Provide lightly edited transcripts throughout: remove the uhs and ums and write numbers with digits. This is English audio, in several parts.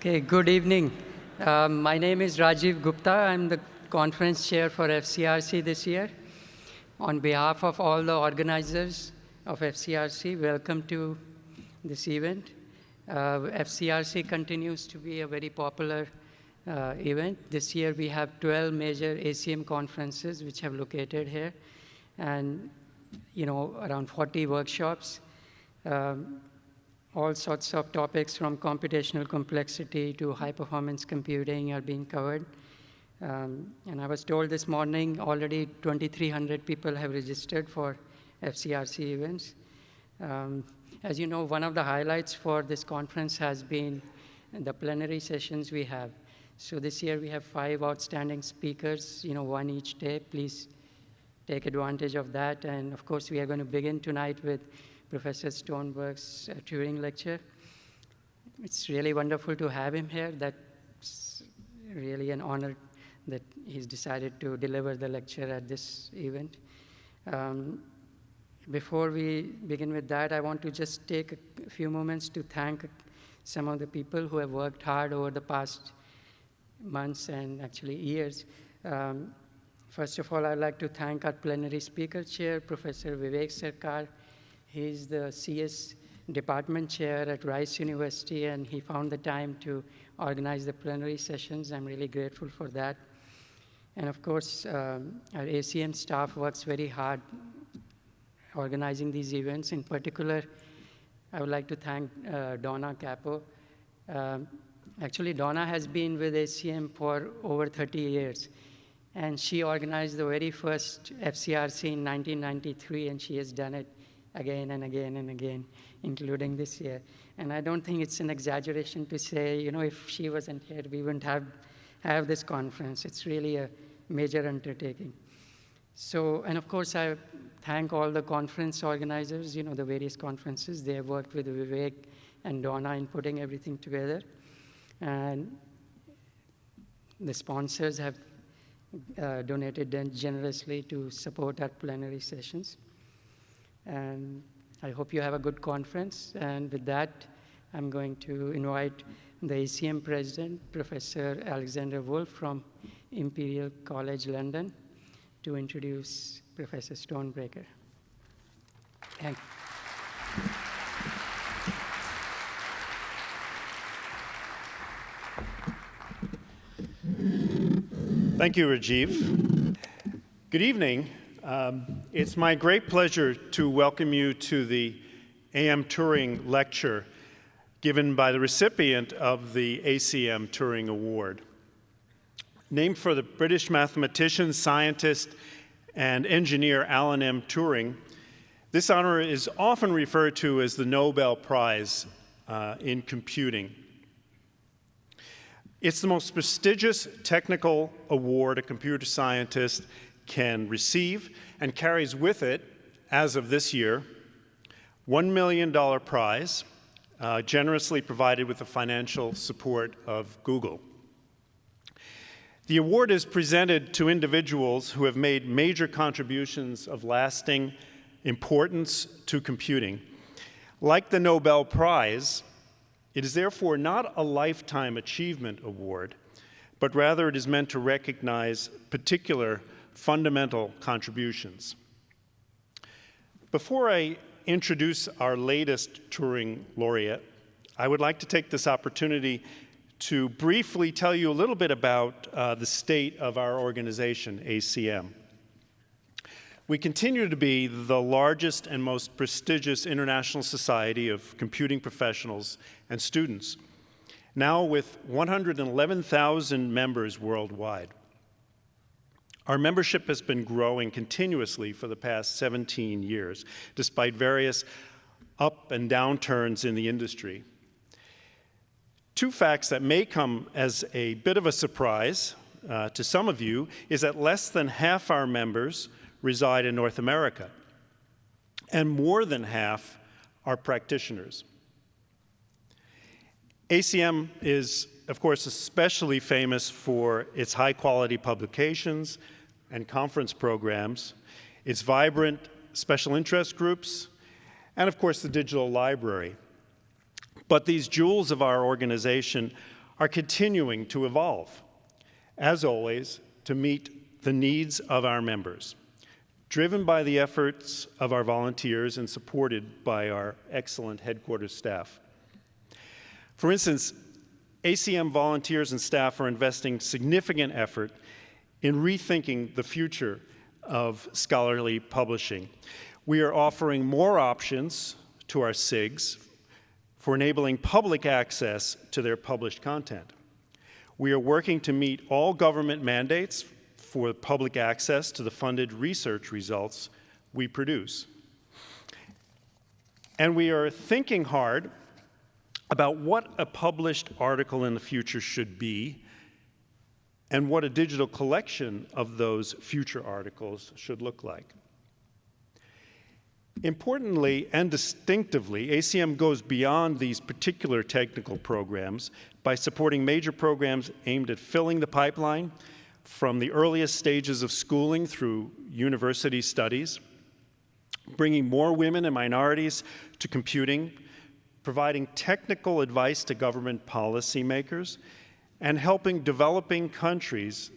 Okay, good evening. My name is Rajiv Gupta. I'm the conference chair for FCRC this year. On behalf of all the organizers of FCRC, welcome to this event. FCRC continues to be a very popular event. This year we have 12 major ACM conferences which have located here, and around 40 workshops. All sorts of topics from computational complexity to high-performance computing are being covered. And I was told this morning already 2,300 people have registered for FCRC events. As you know, one of the highlights for this conference has been the plenary sessions we have. So this year we have 5 outstanding speakers, one each day. Please take advantage of that. And of course, we are going to begin tonight with Professor Stoneberg's Turing lecture. It's really wonderful to have him here. That's really an honor that he's decided to deliver the lecture at this event. Before we begin with that, I want to just take a few moments to thank some of the people who have worked hard over the past months and actually years. First of all, I'd like to thank our plenary speaker chair, Professor Vivek Sarkar. He's the CS department chair at Rice University, and he found the time to organize the plenary sessions. I'm really grateful for that. And of course, our ACM staff works very hard organizing these events. In particular, I would like to thank Donna Capo. Actually, Donna has been with ACM for over 30 years. And she organized the very first FCRC in 1993, and she has done it again and again and again, including this year. And I don't think it's an exaggeration to say, if she wasn't here, we wouldn't have this conference. It's really a major undertaking. So, and of course, I thank all the conference organizers, the various conferences. They have worked with Vivek and Donna in putting everything together. And the sponsors have donated generously to support our plenary sessions. And I hope you have a good conference. And with that, I'm going to invite the ACM president, Professor Alexander Wolf from Imperial College London, to introduce Professor Stonebraker. Thank you. Thank you, Rajiv. Good evening. It's my great pleasure to welcome you to the AM Turing lecture given by the recipient of the ACM Turing Award. Named for the British mathematician, scientist, and engineer Alan M. Turing, this honor is often referred to as the Nobel Prize in computing. It's the most prestigious technical award a computer scientist can receive, and carries with it, as of this year, $1 million prize, generously provided with the financial support of Google. The award is presented to individuals who have made major contributions of lasting importance to computing. Like the Nobel Prize, it is therefore not a lifetime achievement award, but rather it is meant to recognize particular fundamental contributions. Before I introduce our latest Turing laureate, I would like to take this opportunity to briefly tell you a little bit about the state of our organization, ACM. We continue to be the largest and most prestigious international society of computing professionals and students, now with 111,000 members worldwide. Our membership has been growing continuously for the past 17 years, despite various up and downturns in the industry. Two facts that may come as a bit of a surprise to some of you is that less than half our members reside in North America, and more than half are practitioners. ACM is, of course, especially famous for its high-quality publications and conference programs, its vibrant special interest groups, and, of course, the digital library. But these jewels of our organization are continuing to evolve, as always, to meet the needs of our members, driven by the efforts of our volunteers and supported by our excellent headquarters staff. For instance, ACM volunteers and staff are investing significant effort in rethinking the future of scholarly publishing. We are offering more options to our SIGs for enabling public access to their published content. We are working to meet all government mandates for public access to the funded research results we produce. And we are thinking hard about what a published article in the future should be and what a digital collection of those future articles should look like. Importantly and distinctively, ACM goes beyond these particular technical programs by supporting major programs aimed at filling the pipeline from the earliest stages of schooling through university studies, bringing more women and minorities to computing, providing technical advice to government policymakers, and helping developing countries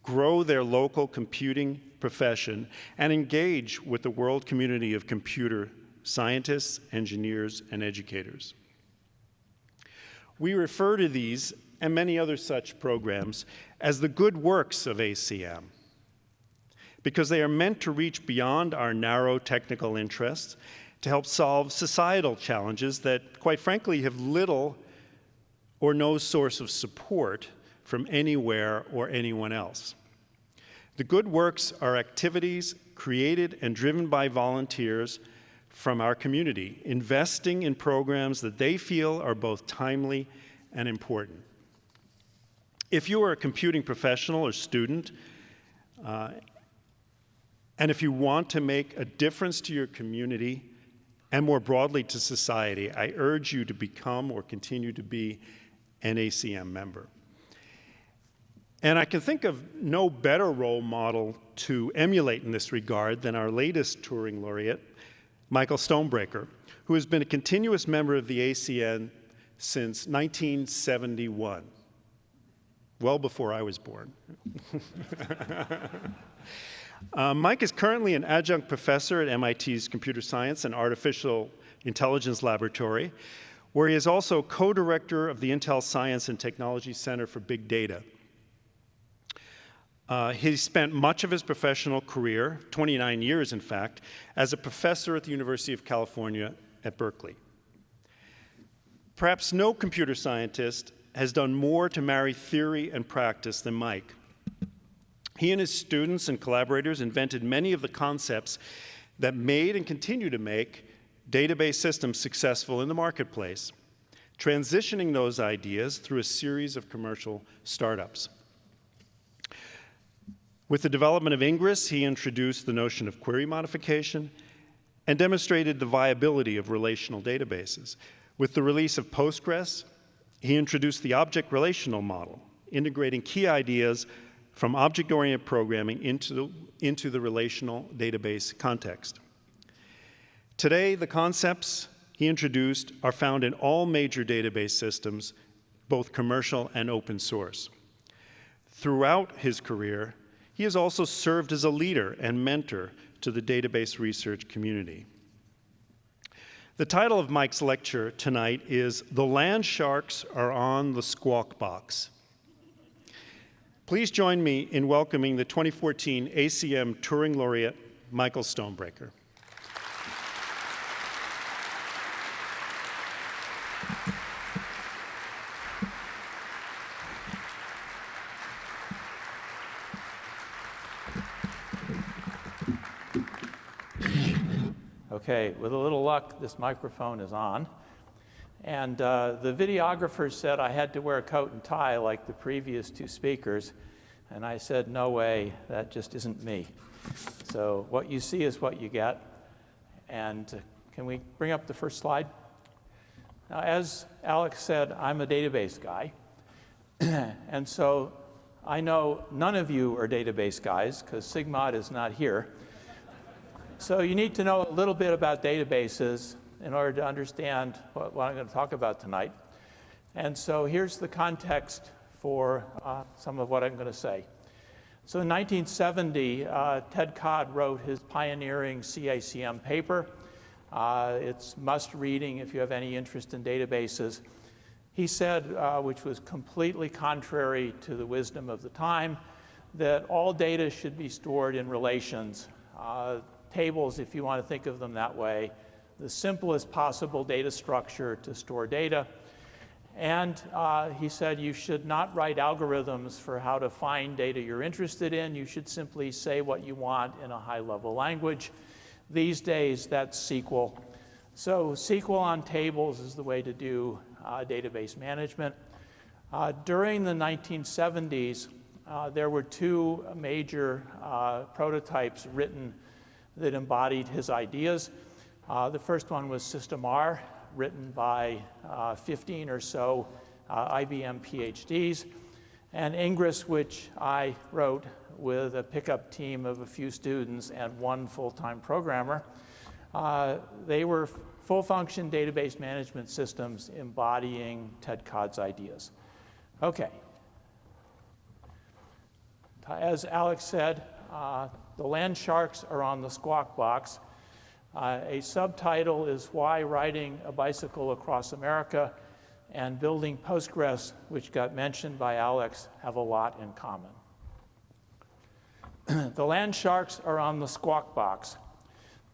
grow their local computing profession and engage with the world community of computer scientists, engineers, and educators. We refer to these and many other such programs as the good works of ACM because they are meant to reach beyond our narrow technical interests to help solve societal challenges that, quite frankly, have little or no source of support from anywhere or anyone else. The good works are activities created and driven by volunteers from our community, investing in programs that they feel are both timely and important. If you are a computing professional or student, and if you want to make a difference to your community and more broadly to society, I urge you to become or continue to be an ACM member. And I can think of no better role model to emulate in this regard than our latest Turing laureate, Michael Stonebraker, who has been a continuous member of the ACM since 1971, well before I was born. Mike is currently an adjunct professor at MIT's Computer Science and Artificial Intelligence Laboratory, where he is also co-director of the Intel Science and Technology Center for Big Data. He spent much of his professional career, 29 years in fact, as a professor at the University of California at Berkeley. Perhaps no computer scientist has done more to marry theory and practice than Mike. He and his students and collaborators invented many of the concepts that made and continue to make database systems successful in the marketplace, transitioning those ideas through a series of commercial startups. With the development of Ingres, he introduced the notion of query modification and demonstrated the viability of relational databases. With the release of Postgres, he introduced the object-relational model, integrating key ideas from object-oriented programming into the relational database context. Today, the concepts he introduced are found in all major database systems, both commercial and open source. Throughout his career, he has also served as a leader and mentor to the database research community. The title of Mike's lecture tonight is "The Land Sharks Are on the Squawk Box." Please join me in welcoming the 2014 ACM Turing Laureate, Michael Stonebraker. Okay, with a little luck, this microphone is on. And the videographer said I had to wear a coat and tie like the previous two speakers. And I said, no way, that just isn't me. So what you see is what you get. And can we bring up the first slide? Now, as Alex said, I'm a database guy. And so I know none of you are database guys, because Sigmod is not here. So you need to know a little bit about databases in order to understand what I'm going to talk about tonight. And so here's the context for some of what I'm going to say. So in 1970, Ted Codd wrote his pioneering CACM paper. It's must-reading if you have any interest in databases. He said, which was completely contrary to the wisdom of the time, that all data should be stored in relations. Tables, if you want to think of them that way, the simplest possible data structure to store data. And he said you should not write algorithms for how to find data you're interested in. You should simply say what you want in a high-level language. These days, that's SQL. So SQL on tables is the way to do database management. During the 1970s, there were two major prototypes written that embodied his ideas. The first one was System R, written by 15 or so IBM PhDs, and Ingres, which I wrote with a pickup team of a few students and one full-time programmer. They were full-function database management systems embodying Ted Codd's ideas. Okay. As Alex said, the land sharks are on the squawk box. A subtitle is Why Riding a Bicycle Across America and Building Postgres, which got mentioned by Alex, have a lot in common. The land sharks are on the squawk box.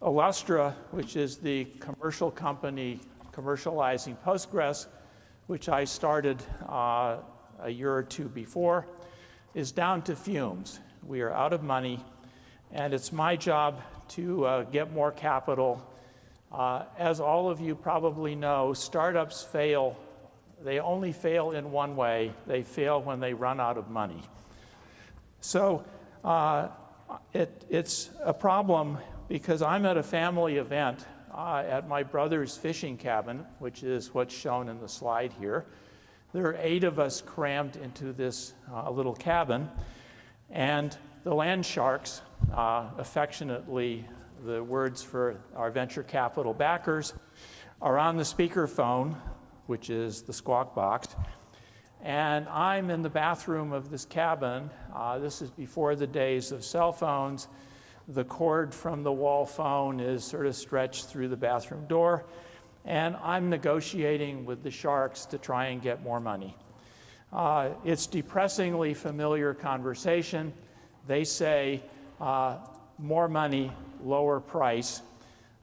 Illustra, which is the commercial company commercializing Postgres, which I started a year or two before, is down to fumes. We are out of money, and it's my job to get more capital. As all of you probably know, startups fail. They only fail in one way. They fail when they run out of money. So it's a problem because I'm at a family event at my brother's fishing cabin, which is what's shown in the slide here. There are 8 of us crammed into this little cabin, and the land sharks, affectionately the words for our venture capital backers, are on the speakerphone, which is the squawk box, and I'm in the bathroom of this cabin. This is before the days of cell phones. The cord from the wall phone is sort of stretched through the bathroom door, and I'm negotiating with the sharks to try and get more money. It's depressingly familiar conversation. They say, more money, lower price.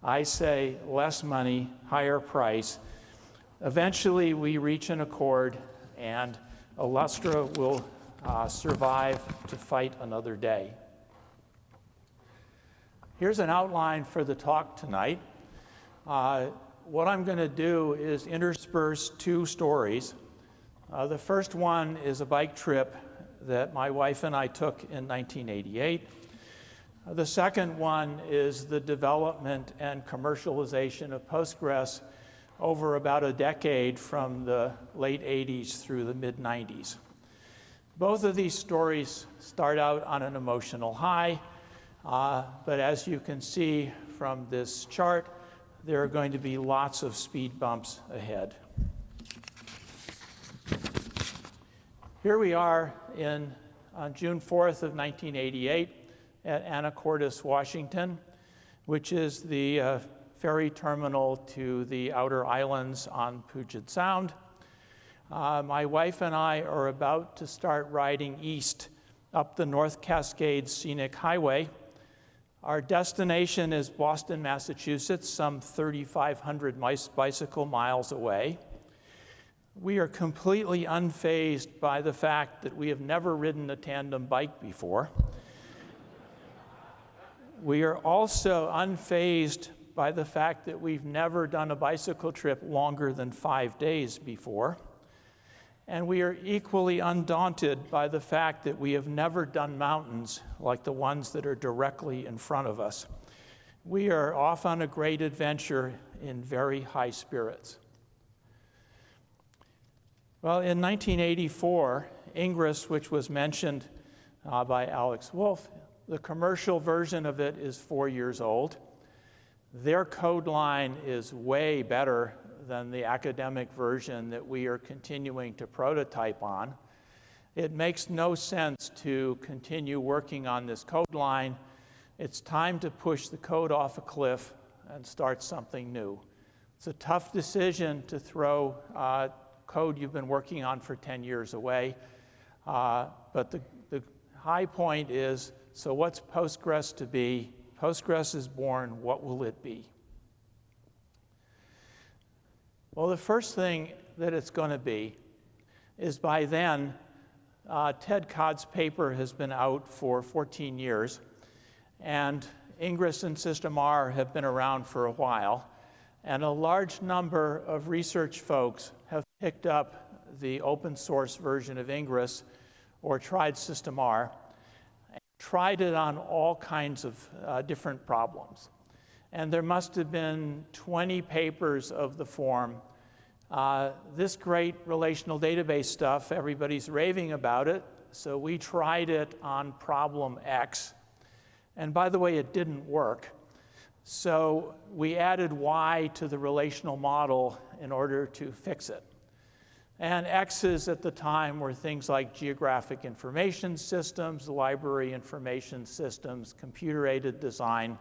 I say, less money, higher price. Eventually, we reach an accord, and Illustra will survive to fight another day. Here's an outline for the talk tonight. What I'm going to do is intersperse 2 stories. The first one is a bike trip that my wife and I took in 1988. The second one is the development and commercialization of Postgres over about a decade from the late 80s through the mid-90s. Both of these stories start out on an emotional high, but as you can see from this chart, there are going to be lots of speed bumps ahead. Here we are on June 4th of 1988 at Anacortes, Washington, which is the ferry terminal to the outer islands on Puget Sound. My wife and I are about to start riding east up the North Cascades Scenic Highway. Our destination is Boston, Massachusetts, some 3,500 bicycle miles away. We are completely unfazed by the fact that we have never ridden a tandem bike before. We are also unfazed by the fact that we've never done a bicycle trip longer than 5 days before. And we are equally undaunted by the fact that we have never done mountains like the ones that are directly in front of us. We are off on a great adventure in very high spirits. Well, in 1984, Ingres, which was mentioned by Alex Wolf, the commercial version of it is 4 years old. Their code line is way better than the academic version that we are continuing to prototype on. It makes no sense to continue working on this code line. It's time to push the code off a cliff and start something new. It's a tough decision to throw code you've been working on for 10 years away. But the high point is, so what's Postgres to be? Postgres is born, what will it be? Well, the first thing that it's going to be is by then, Ted Codd's paper has been out for 14 years, and Ingres and System-R have been around for a while, and a large number of research folks have picked up the open source version of Ingres or tried System-R, and tried it on all kinds of different problems. And there must have been 20 papers of the form. This great relational database stuff, everybody's raving about it, so we tried it on problem X. And by the way, it didn't work. So we added Y to the relational model in order to fix it. And X's at the time were things like geographic information systems, library information systems, computer-aided design,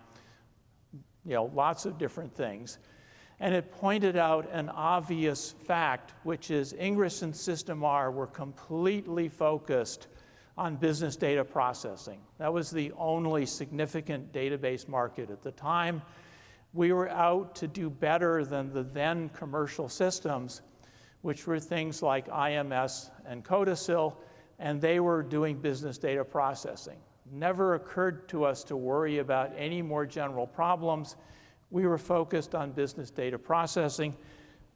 lots of different things. And it pointed out an obvious fact, which is Ingres and System-R were completely focused on business data processing. That was the only significant database market at the time. We were out to do better than the then commercial systems, which were things like IMS and Codicil, and they were doing business data processing. Never occurred to us to worry about any more general problems. We were focused on business data processing.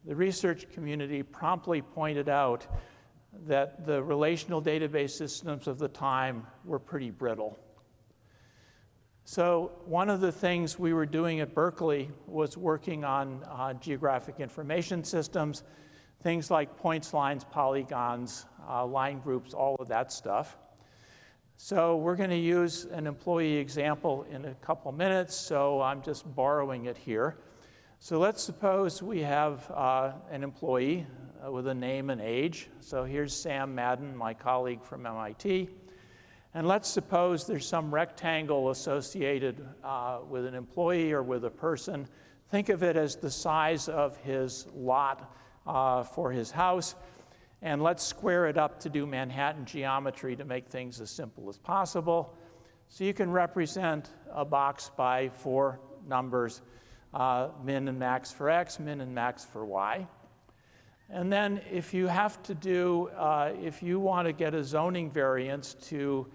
The research community promptly pointed out that the relational database systems of the time were pretty brittle. So one of the things we were doing at Berkeley was working on geographic information systems, things like points, lines, polygons, line groups, all of that stuff. So we're going to use an employee example in a couple minutes, so I'm just borrowing it here. So let's suppose we have an employee with a name and age. So here's Sam Madden, my colleague from MIT. And let's suppose there's some rectangle associated with an employee or with a person. Think of it as the size of his lot for his house. And let's square it up to do Manhattan geometry to make things as simple as possible. So you can represent a box by 4 numbers, min and max for X, min and max for Y. And then if you have to do, if you want to get a zoning variance to,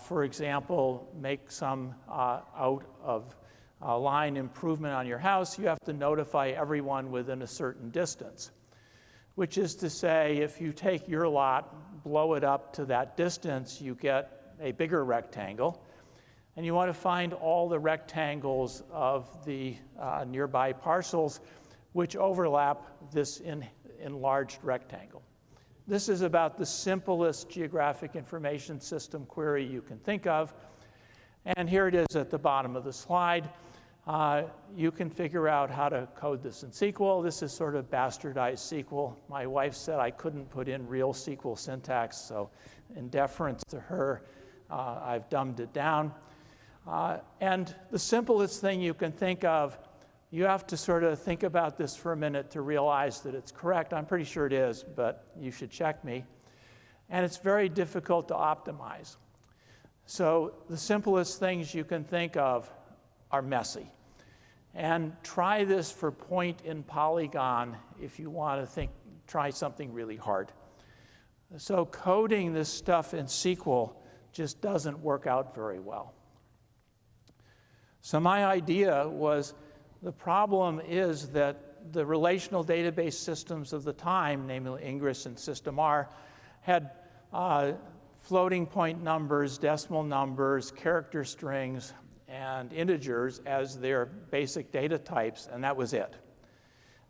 for example, make some out of line improvement on your house, you have to notify everyone within a certain distance. Which is to say, if you take your lot, blow it up to that distance, you get a bigger rectangle. And you want to find all the rectangles of the nearby parcels which overlap this enlarged rectangle. This is about the simplest geographic information system query you can think of. And here it is at the bottom of the slide. You can figure out how to code this in SQL. This is sort of bastardized SQL. My wife said I couldn't put in real SQL syntax, so in deference to her, I've dumbed it down. And the simplest thing you can think of, you have to sort of think about this for a minute to realize that it's correct. I'm pretty sure it is, but you should check me. And it's very difficult to optimize. So the simplest things you can think of are messy. And try this for point in polygon if you want to try something really hard. So coding this stuff in SQL just doesn't work out very well. So my idea was the problem is that the relational database systems of the time, namely Ingres and System-R, had floating point numbers, decimal numbers, character strings, and integers as their basic data types, and that was it.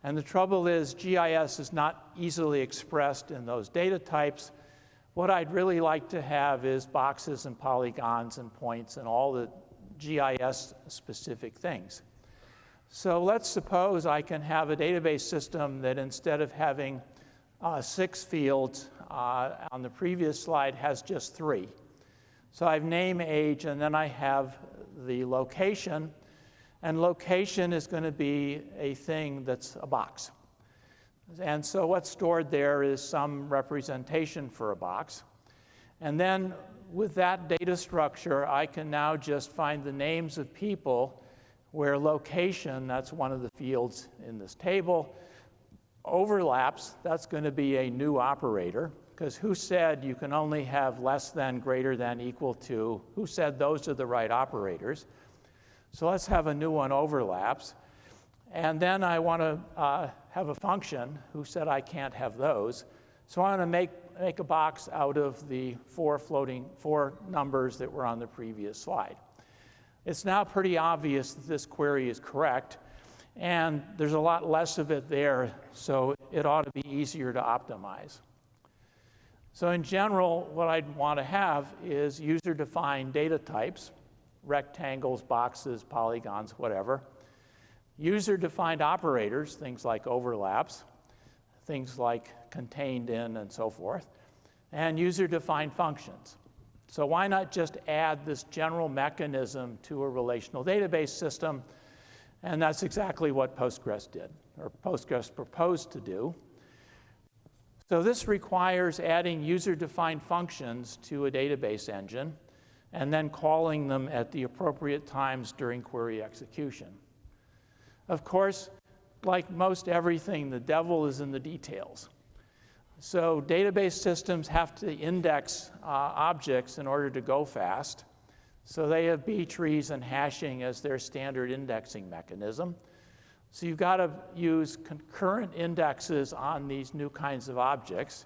And the trouble is GIS is not easily expressed in those data types. What I'd really like to have is boxes and polygons and points and all the GIS-specific things. So let's suppose I can have a database system that instead of having 6 fields on the previous slide has just 3. So I have name, age, and then I have the location. And location is going to be a thing that's a box. And so what's stored there is some representation for a box. And then with that data structure, I can now just find the names of people where location, that's one of the fields in this table, overlaps, that's going to be a new operator, because who said you can only have less than, greater than, equal to? Who said those are the right operators? So let's have a new one, overlaps. And then I want to have a function. Who said I can't have those? So I want to make a box out of the 4 numbers that were on the previous slide. It's now pretty obvious that this query is correct, and there's a lot less of it there, so it ought to be easier to optimize. So in general, what I'd want to have is user-defined data types, rectangles, boxes, polygons, whatever. User-defined operators, things like overlaps, things like contained in, and so forth, and user-defined functions. So why not just add this general mechanism to a relational database system? And that's exactly what Postgres did, or Postgres proposed to do. So this requires adding user-defined functions to a database engine and then calling them at the appropriate times during query execution. Of course, like most everything, the devil is in the details. So database systems have to index objects in order to go fast. So they have B trees and hashing as their standard indexing mechanism. So you've got to use concurrent indexes on these new kinds of objects.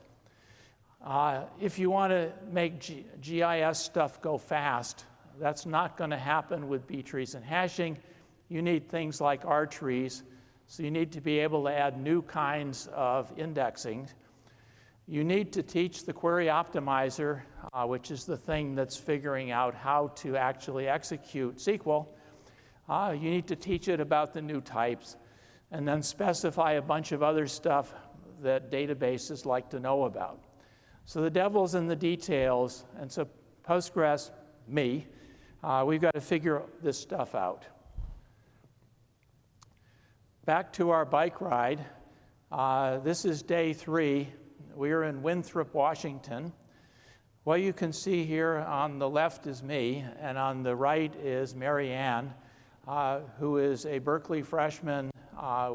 If you want to make GIS stuff go fast, that's not going to happen with B trees and hashing. You need things like R trees. So you need to be able to add new kinds of indexing. You need to teach the query optimizer, which is the thing that's figuring out how to actually execute SQL. You need to teach it about the new types, and then specify a bunch of other stuff that databases like to know about. So the devil's in the details, and so Postgres, we've got to figure this stuff out. Back to our bike ride. This is day 3. We are in Winthrop, Washington. What you can see here on the left is me, and on the right is Mary Ann, who is a Berkeley freshman.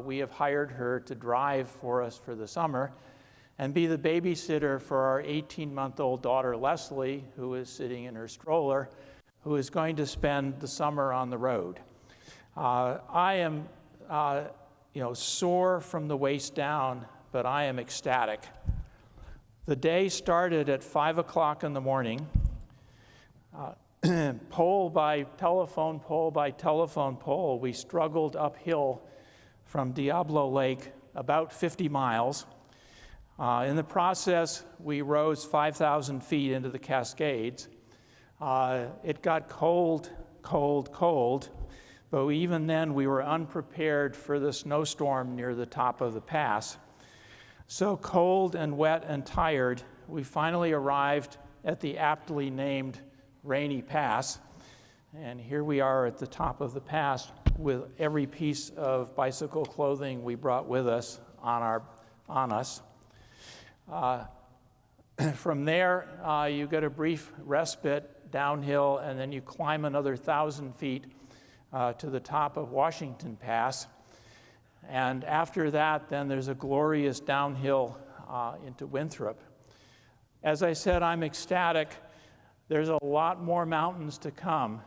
We have hired her to drive for us for the summer and be the babysitter for our 18-month-old daughter, Leslie, who is sitting in her stroller, who is going to spend the summer on the road. I am sore from the waist down, but I am ecstatic. The day started at 5 o'clock in the morning. Pole by telephone pole, we struggled uphill from Diablo Lake about 50 miles. In the process, we rose 5,000 feet into the Cascades. It got cold, but even then we were unprepared for the snowstorm near the top of the pass. So cold and wet and tired, we finally arrived at the aptly named Rainy Pass. And here we are at the top of the pass with every piece of bicycle clothing we brought with us on us. From there, you get a brief respite downhill, and then you climb another 1,000 feet to the top of Washington Pass. And after that, then there's a glorious downhill into Winthrop. As I said, I'm ecstatic. There's a lot more mountains to come,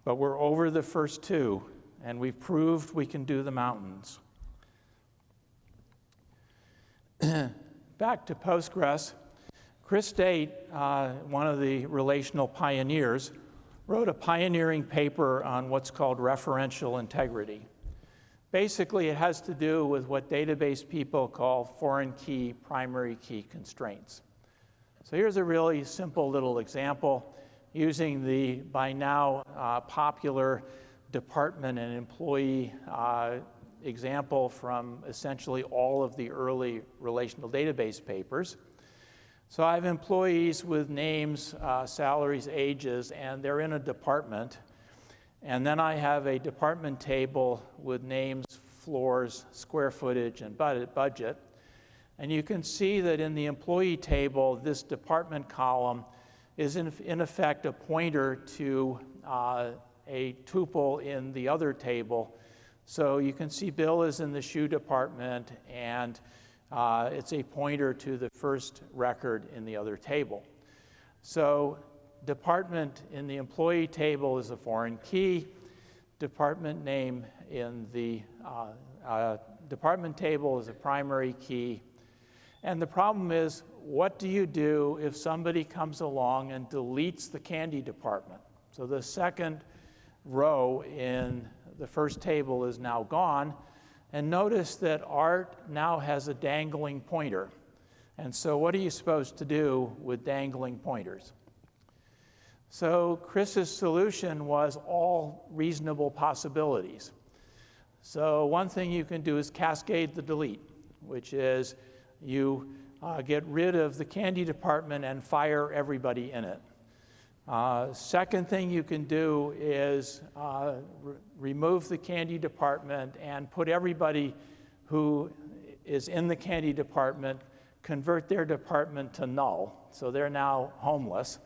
but we're over the first 2, and we've proved we can do the mountains. Back to Postgres. Chris Date, one of the relational pioneers, wrote a pioneering paper on what's called referential integrity. Basically, it has to do with what database people call foreign key, primary key constraints. So here's a really simple little example using the by now popular department and employee example from essentially all of the early relational database papers. So I have employees with names, salaries, ages, and they're in a department. And then I have a department table with names, floors, square footage, and budget. And you can see that in the employee table, this department column is in effect a pointer to a tuple in the other table. So you can see Bill is in the shoe department, and it's a pointer to the first record in the other table. So department in the employee table is a foreign key. Department name in the department table is a primary key. And the problem is, what do you do if somebody comes along and deletes the candy department? So the second row in the first table is now gone. And notice that Art now has a dangling pointer. And so what are you supposed to do with dangling pointers? So Chris's solution was all reasonable possibilities. So one thing you can do is cascade the delete, which is you get rid of the candy department and fire everybody in it. Second thing you can do is remove the candy department and put everybody who is in the candy department, convert their department to null, so they're now homeless.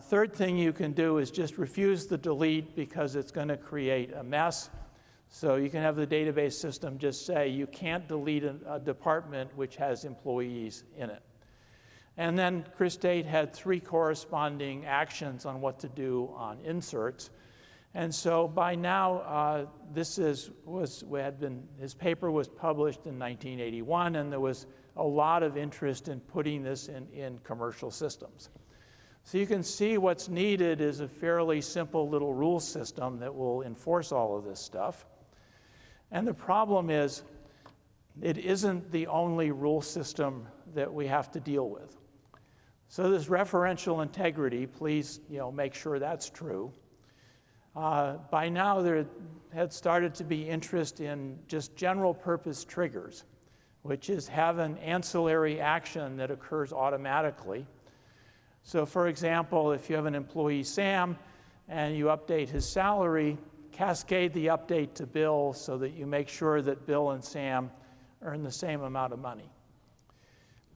Third thing you can do is just refuse the delete because it's going to create a mess. So you can have the database system just say you can't delete a department which has employees in it. And then Chris Date had 3 corresponding actions on what to do on inserts. And so by now, his paper was published in 1981, and there was a lot of interest in putting this in commercial systems. So you can see what's needed is a fairly simple little rule system that will enforce all of this stuff. And the problem is, it isn't the only rule system that we have to deal with. So this referential integrity, please make sure that's true. By now, there had started to be interest in just general purpose triggers, which is have an ancillary action that occurs automatically. So for example, if you have an employee, Sam, and you update his salary, cascade the update to Bill so that you make sure that Bill and Sam earn the same amount of money.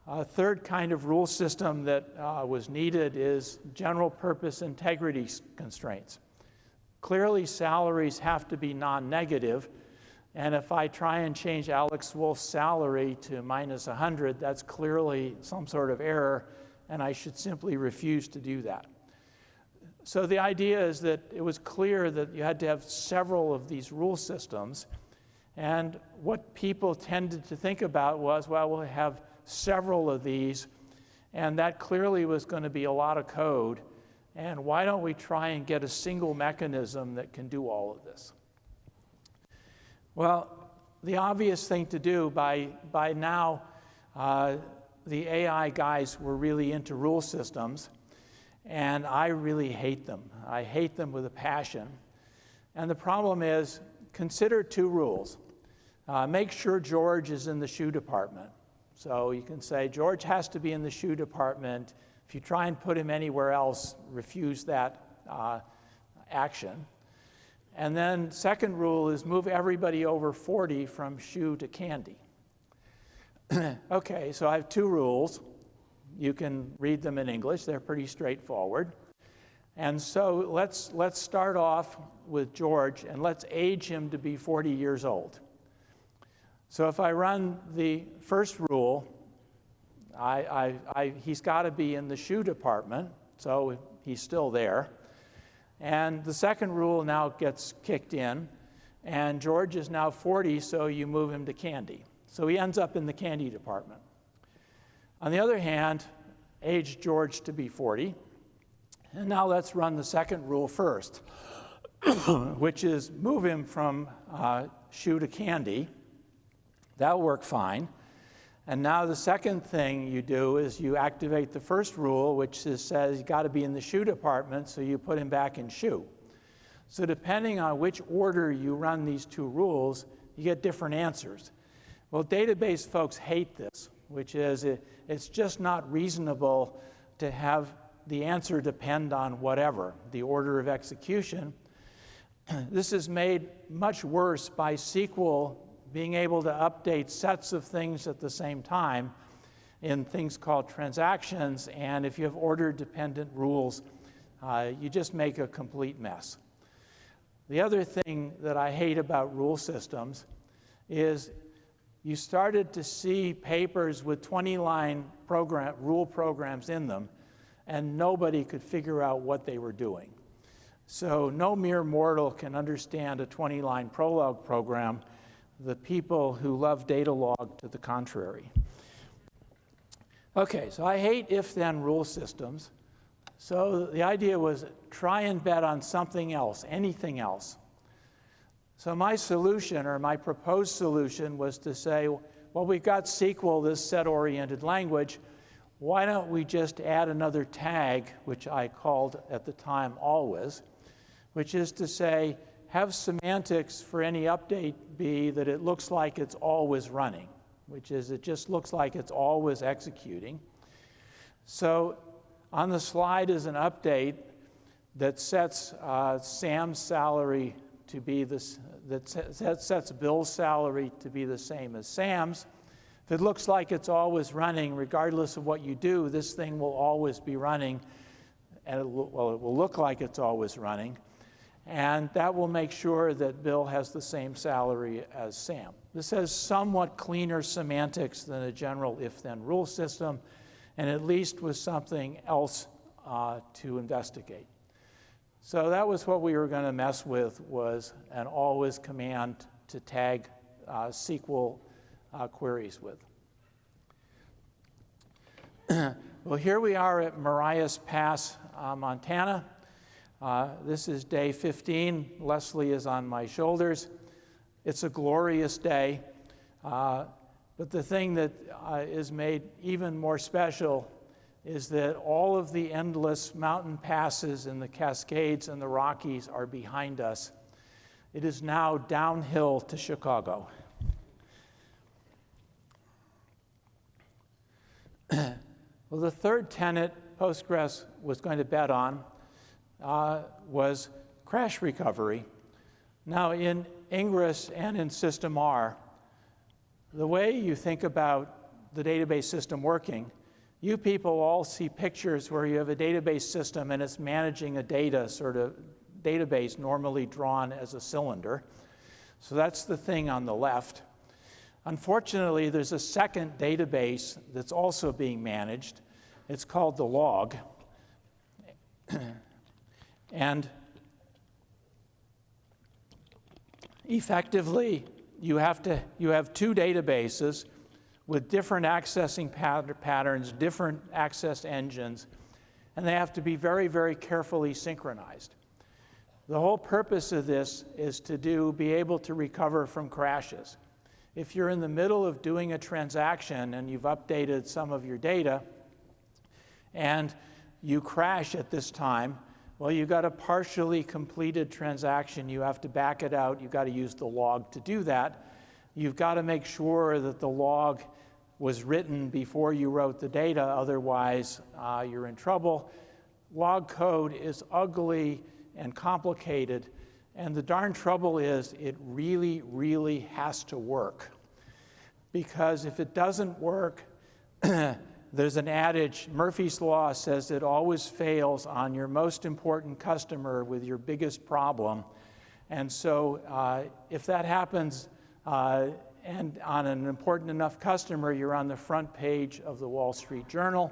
A third kind of rule system that was needed is general purpose integrity constraints. Clearly, salaries have to be non-negative, and if I try and change Alex Wolf's salary to minus 100, that's clearly some sort of error, and I should simply refuse to do that. So the idea is that it was clear that you had to have several of these rule systems, and what people tended to think about was, well, we'll have several of these, and that clearly was going to be a lot of code, and why don't we try and get a single mechanism that can do all of this? Well, the obvious thing to do by now, the AI guys were really into rule systems, and I really hate them. I hate them with a passion. And the problem is, consider 2 rules. Make sure George is in the shoe department. So you can say, George has to be in the shoe department. If you try and put him anywhere else, refuse that action. And then second rule is move everybody over 40 from shoe to candy. Okay, so I have 2 rules. You can read them in English. They're pretty straightforward. And so let's start off with George, and let's age him to be 40 years old. So if I run the first rule, he's got to be in the shoe department, so he's still there. And the second rule now gets kicked in, and George is now 40, so you move him to candy. So he ends up in the candy department. On the other hand, age George to be 40. And now let's run the second rule first, which is move him from shoe to candy. That'll work fine. And now the second thing you do is you activate the first rule, which says you got to be in the shoe department, so you put him back in shoe. So depending on which order you run these two rules, you get different answers. Well, database folks hate this, which is it's just not reasonable to have the answer depend on whatever, the order of execution. This is made much worse by SQL being able to update sets of things at the same time in things called transactions, and if you have order-dependent rules, you just make a complete mess. The other thing that I hate about rule systems is you started to see papers with 20-line rule programs in them, and nobody could figure out what they were doing. So no mere mortal can understand a 20-line Prolog program. The people who love data log to the contrary. Okay, so I hate if-then rule systems. So the idea was try and bet on something else, anything else. So my solution, or my proposed solution, was to say, well, we've got SQL, this set-oriented language. Why don't we just add another tag, which I called at the time always, which is to say, have semantics for any update be that it looks like it's always running, which is it just looks like it's always executing. So on the slide is an update that sets Sam's salary to be this, that sets Bill's salary to be the same as Sam's. If it looks like it's always running, regardless of what you do, this thing will always be running, and it will look like it's always running. And that will make sure that Bill has the same salary as Sam. This has somewhat cleaner semantics than a general if-then rule system, and at least was something else to investigate. So that was what we were going to mess with, was an always command to tag SQL queries with. Well, here we are at Marias Pass, Montana. This is day 15. Leslie is on my shoulders. It's a glorious day. But the thing that is made even more special is that all of the endless mountain passes and the Cascades and the Rockies are behind us. It is now downhill to Chicago. Well, the third tenet Postgres was going to bet on was crash recovery. Now, in Ingres and in System R, the way you think about the database system working, you people all see pictures where you have a database system and it's managing a data sort of database normally drawn as a cylinder. So that's the thing on the left. Unfortunately, there's a second database that's also being managed. It's called the log. And effectively, you have two databases with different accessing patterns, different access engines, and they have to be very, very carefully synchronized. The whole purpose of this is to be able to recover from crashes. If you're in the middle of doing a transaction and you've updated some of your data and you crash at this time, well, you've got a partially completed transaction. You have to back it out. You've got to use the log to do that. You've got to make sure that the log was written before you wrote the data. Otherwise, you're in trouble. Log code is ugly and complicated. And the darn trouble is it really, really has to work. Because if it doesn't work, there's an adage, Murphy's Law says it always fails on your most important customer with your biggest problem. And so if that happens and on an important enough customer, you're on the front page of the Wall Street Journal.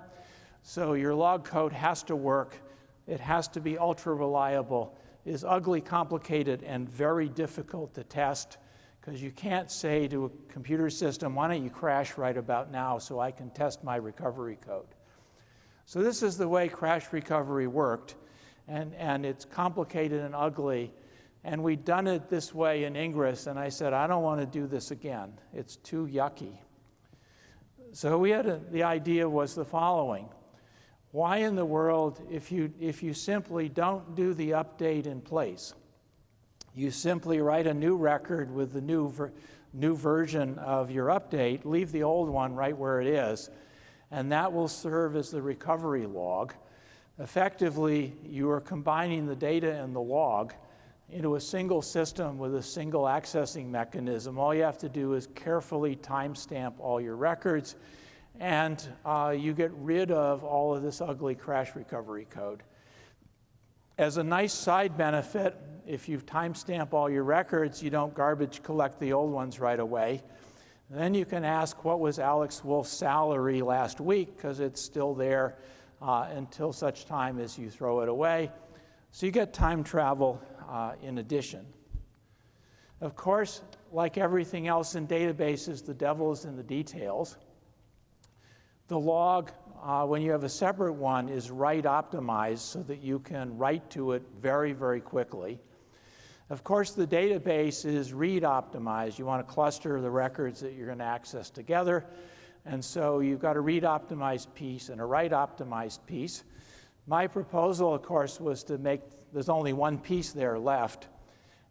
So your log code has to work. It has to be ultra reliable. It is ugly, complicated, and very difficult to test, because you can't say to a computer system, why don't you crash right about now so I can test my recovery code. So this is the way crash recovery worked, and it's complicated and ugly. And we'd done it this way in Ingres, and I said, I don't want to do this again. It's too yucky. So the idea was the following. Why in the world, if you simply don't do the update in place, You simply write a new record with the new version of your update, leave the old one right where it is, and that will serve as the recovery log. Effectively, you are combining the data and the log into a single system with a single accessing mechanism. All you have to do is carefully timestamp all your records, and you get rid of all of this ugly crash recovery code. As a nice side benefit, if you timestamp all your records, you don't garbage collect the old ones right away. Then you can ask, what was Alex Wolf's salary last week? Because it's still there until such time as you throw it away. So you get time travel in addition. Of course, like everything else in databases, the devil is in the details. The log, when you have a separate one, is write optimized so that you can write to it very, very quickly. Of course, the database is read optimized. You want to cluster the records that you're going to access together. And so you've got a read optimized piece and a write optimized piece. My proposal, of course, was to make, there's only one piece there left.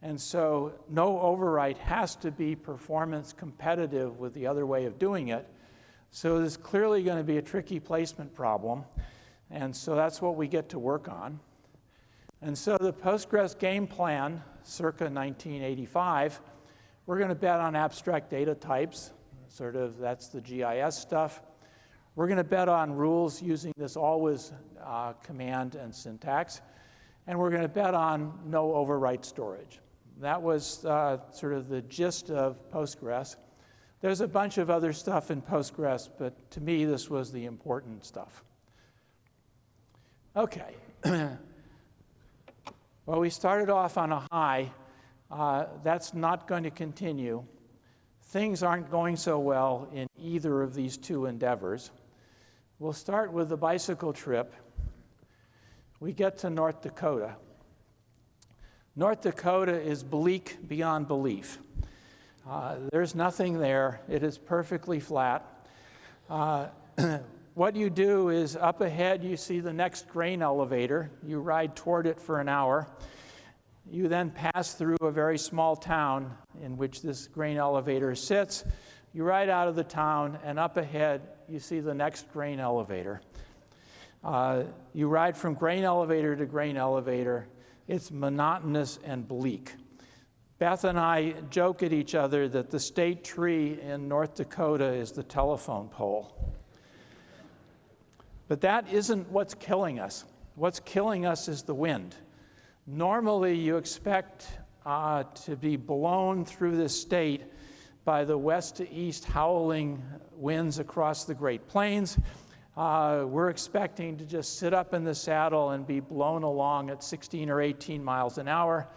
And so no overwrite has to be performance competitive with the other way of doing it. So there's clearly going to be a tricky placement problem. And so that's what we get to work on. And so the Postgres game plan, circa 1985, we're going to bet on abstract data types, sort of that's the GIS stuff. We're going to bet on rules using this always command and syntax. And we're going to bet on no overwrite storage. That was sort of the gist of Postgres. There's a bunch of other stuff in Postgres, but to me, this was the important stuff. Okay. Well, we started off on a high. That's not going to continue. Things aren't going so well in either of these two endeavors. We'll start with the bicycle trip. We get to North Dakota. North Dakota is bleak beyond belief. There's nothing there. It is perfectly flat. What you do is up ahead you see the next grain elevator. You ride toward it for an hour. You then pass through a very small town in which this grain elevator sits. You ride out of the town, and up ahead you see the next grain elevator. You ride from grain elevator to grain elevator. It's monotonous and bleak. Beth and I joke at each other that the state tree in North Dakota is the telephone pole. But that isn't what's killing us. What's killing us is the wind. Normally, you expect to be blown through this state by the west to east howling winds across the Great Plains. We're expecting to just sit up in the saddle and be blown along at 16 or 18 miles an hour,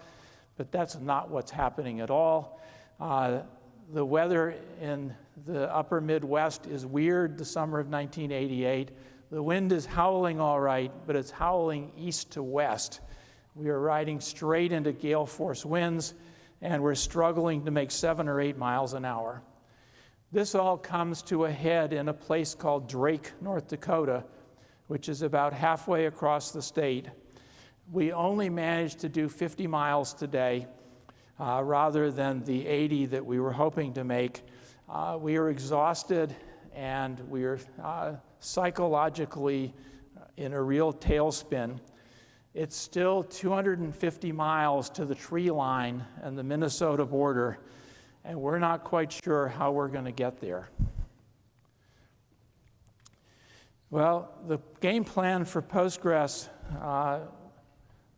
but that's not what's happening at all. The weather in the upper Midwest is weird the summer of 1988. The wind is howling all right, but it's howling east to west. We are riding straight into gale force winds, and we're struggling to make 7 or 8 miles an hour. This all comes to a head in a place called Drake, North Dakota, which is about halfway across the state. We only managed to do 50 miles today rather than the 80 that we were hoping to make. We are exhausted, and we are psychologically in a real tailspin. It's still 250 miles to the tree line and the Minnesota border, and we're not quite sure how we're going to get there. Well, the game plan for Postgres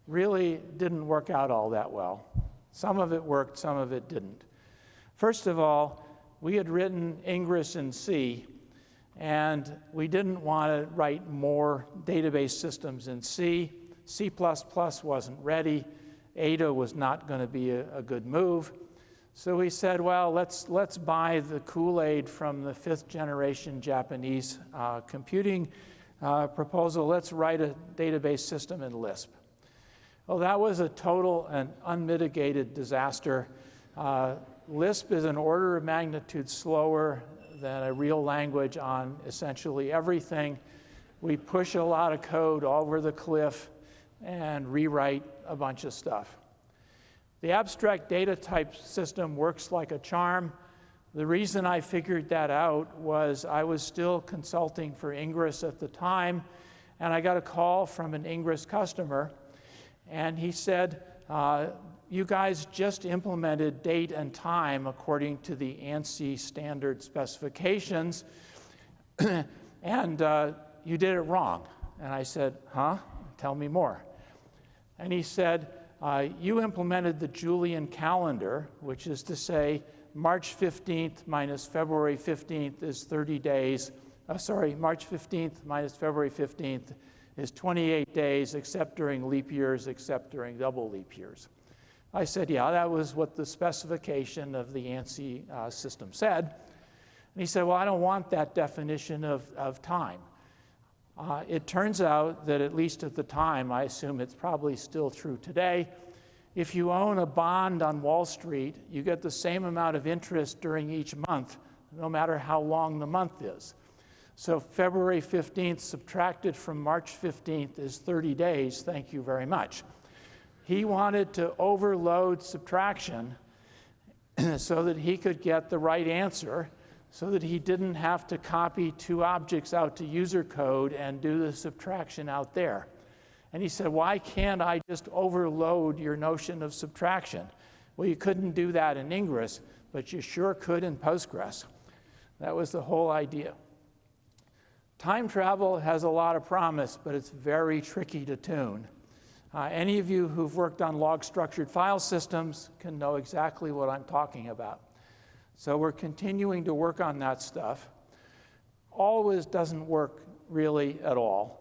really didn't work out all that well. Some of it worked, some of it didn't. First of all, we had written Ingres in C, and we didn't want to write more database systems in C. C++ wasn't ready. Ada was not going to be a good move. So we said, well, let's buy the Kool-Aid from the 5th generation Japanese computing proposal. Let's write a database system in Lisp. Well, that was a total and unmitigated disaster. Lisp is an order of magnitude slower than a real language on essentially everything. We push a lot of code over the cliff and rewrite a bunch of stuff. The abstract data type system works like a charm. The reason I figured that out was I was still consulting for Ingres at the time, and I got a call from an Ingres customer, and he said, you guys just implemented date and time according to the ANSI standard specifications, and you did it wrong. And I said, huh? Tell me more. And he said, you implemented the Julian calendar, which is to say March 15th minus February 15th is 30 days. March 15th minus February 15th is 28 days, except during leap years, except during double leap years. I said, yeah, that was what the specification of the ANSI system said. And he said, well, I don't want that definition of time. It turns out that at least at the time, I assume it's probably still true today, if you own a bond on Wall Street, you get the same amount of interest during each month, no matter how long the month is. So February 15th subtracted from March 15th is 30 days, thank you very much. He wanted to overload subtraction so that he could get the right answer, so that he didn't have to copy two objects out to user code and do the subtraction out there. And he said, why can't I just overload your notion of subtraction? Well, you couldn't do that in Ingres, but you sure could in Postgres. That was the whole idea. Time travel has a lot of promise, but it's very tricky to tune. Any of you who've worked on log-structured file systems can know exactly what I'm talking about. So we're continuing to work on that stuff. Always doesn't work really at all.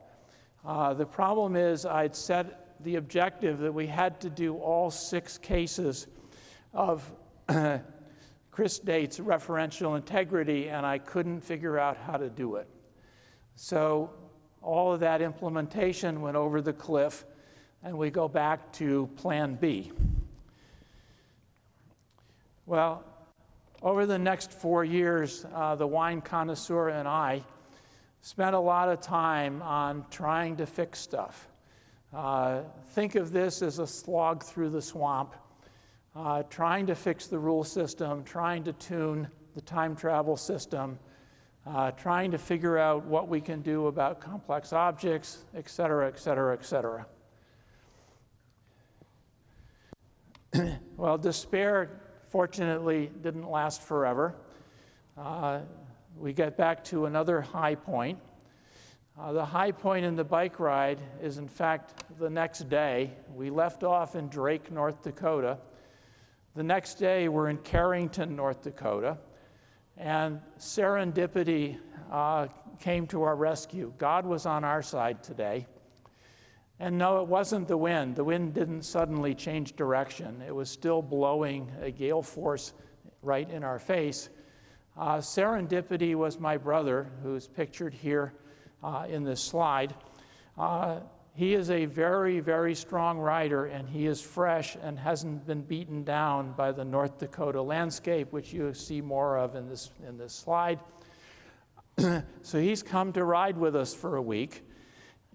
The problem is I'd set the objective that we had to do all 6 cases of Chris Date's referential integrity, and I couldn't figure out how to do it. So all of that implementation went over the cliff, and we go back to plan B. Well, over the next 4 years, the wine connoisseur and I spent a lot of time on trying to fix stuff. Think of this as a slog through the swamp, trying to fix the rule system, trying to tune the time travel system, trying to figure out what we can do about complex objects, et cetera, et cetera, et cetera. Well, despair, fortunately, didn't last forever. We get back to another high point. The high point in the bike ride is, in fact, the next day. We left off in Drake, North Dakota. The next day, we're in Carrington, North Dakota. And serendipity came to our rescue. God was on our side today. And no, it wasn't the wind. The wind didn't suddenly change direction. It was still blowing a gale force right in our face. Serendipity was my brother, who's pictured here in this slide. He is a very, very strong rider, and he is fresh and hasn't been beaten down by the North Dakota landscape, which you see more of in this slide. So he's come to ride with us for a week,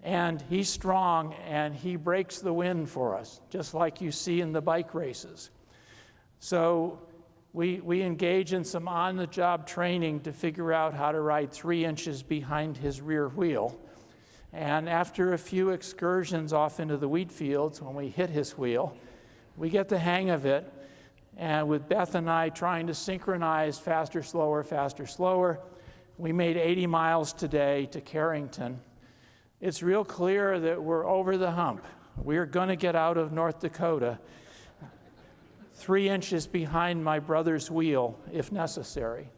and he's strong, and he breaks the wind for us, just like you see in the bike races. So we engage in some on-the-job training to figure out how to ride 3 inches behind his rear wheel. And after a few excursions off into the wheat fields, when we hit his wheel, we get the hang of it. And with Beth and I trying to synchronize faster, slower, we made 80 miles today to Carrington. It's real clear that we're over the hump. We're going to get out of North Dakota 3 inches behind my brother's wheel, if necessary.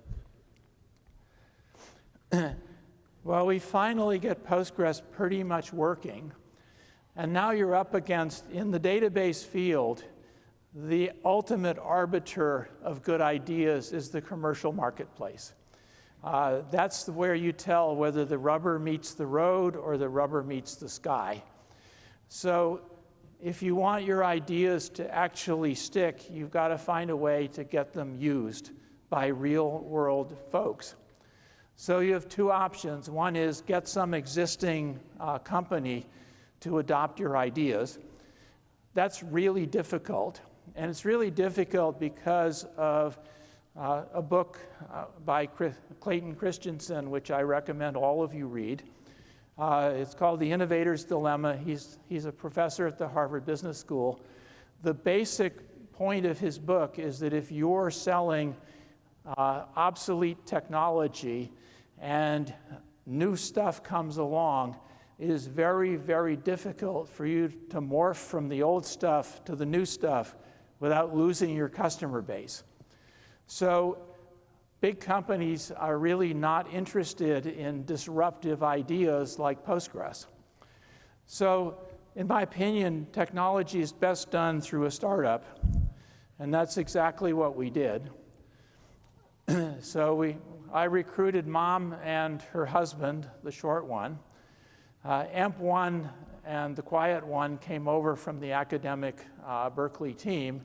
Well, we finally get Postgres pretty much working. And now you're up against, in the database field, the ultimate arbiter of good ideas is the commercial marketplace. That's where you tell whether the rubber meets the road or the rubber meets the sky. So if you want your ideas to actually stick, you've got to find a way to get them used by real-world folks. So you have 2 options. One is get some existing company to adopt your ideas. That's really difficult. And it's really difficult because of a book by Clayton Christensen, which I recommend all of you read. It's called The Innovator's Dilemma. He's a professor at the Harvard Business School. The basic point of his book is that if you're selling obsolete technology and new stuff comes along, it is very, very difficult for you to morph from the old stuff to the new stuff without losing your customer base. So big companies are really not interested in disruptive ideas like Postgres. So in my opinion, technology is best done through a startup, and that's exactly what we did. So I recruited Mom and her husband, the short one. AMP1 and the quiet one came over from the academic Berkeley team,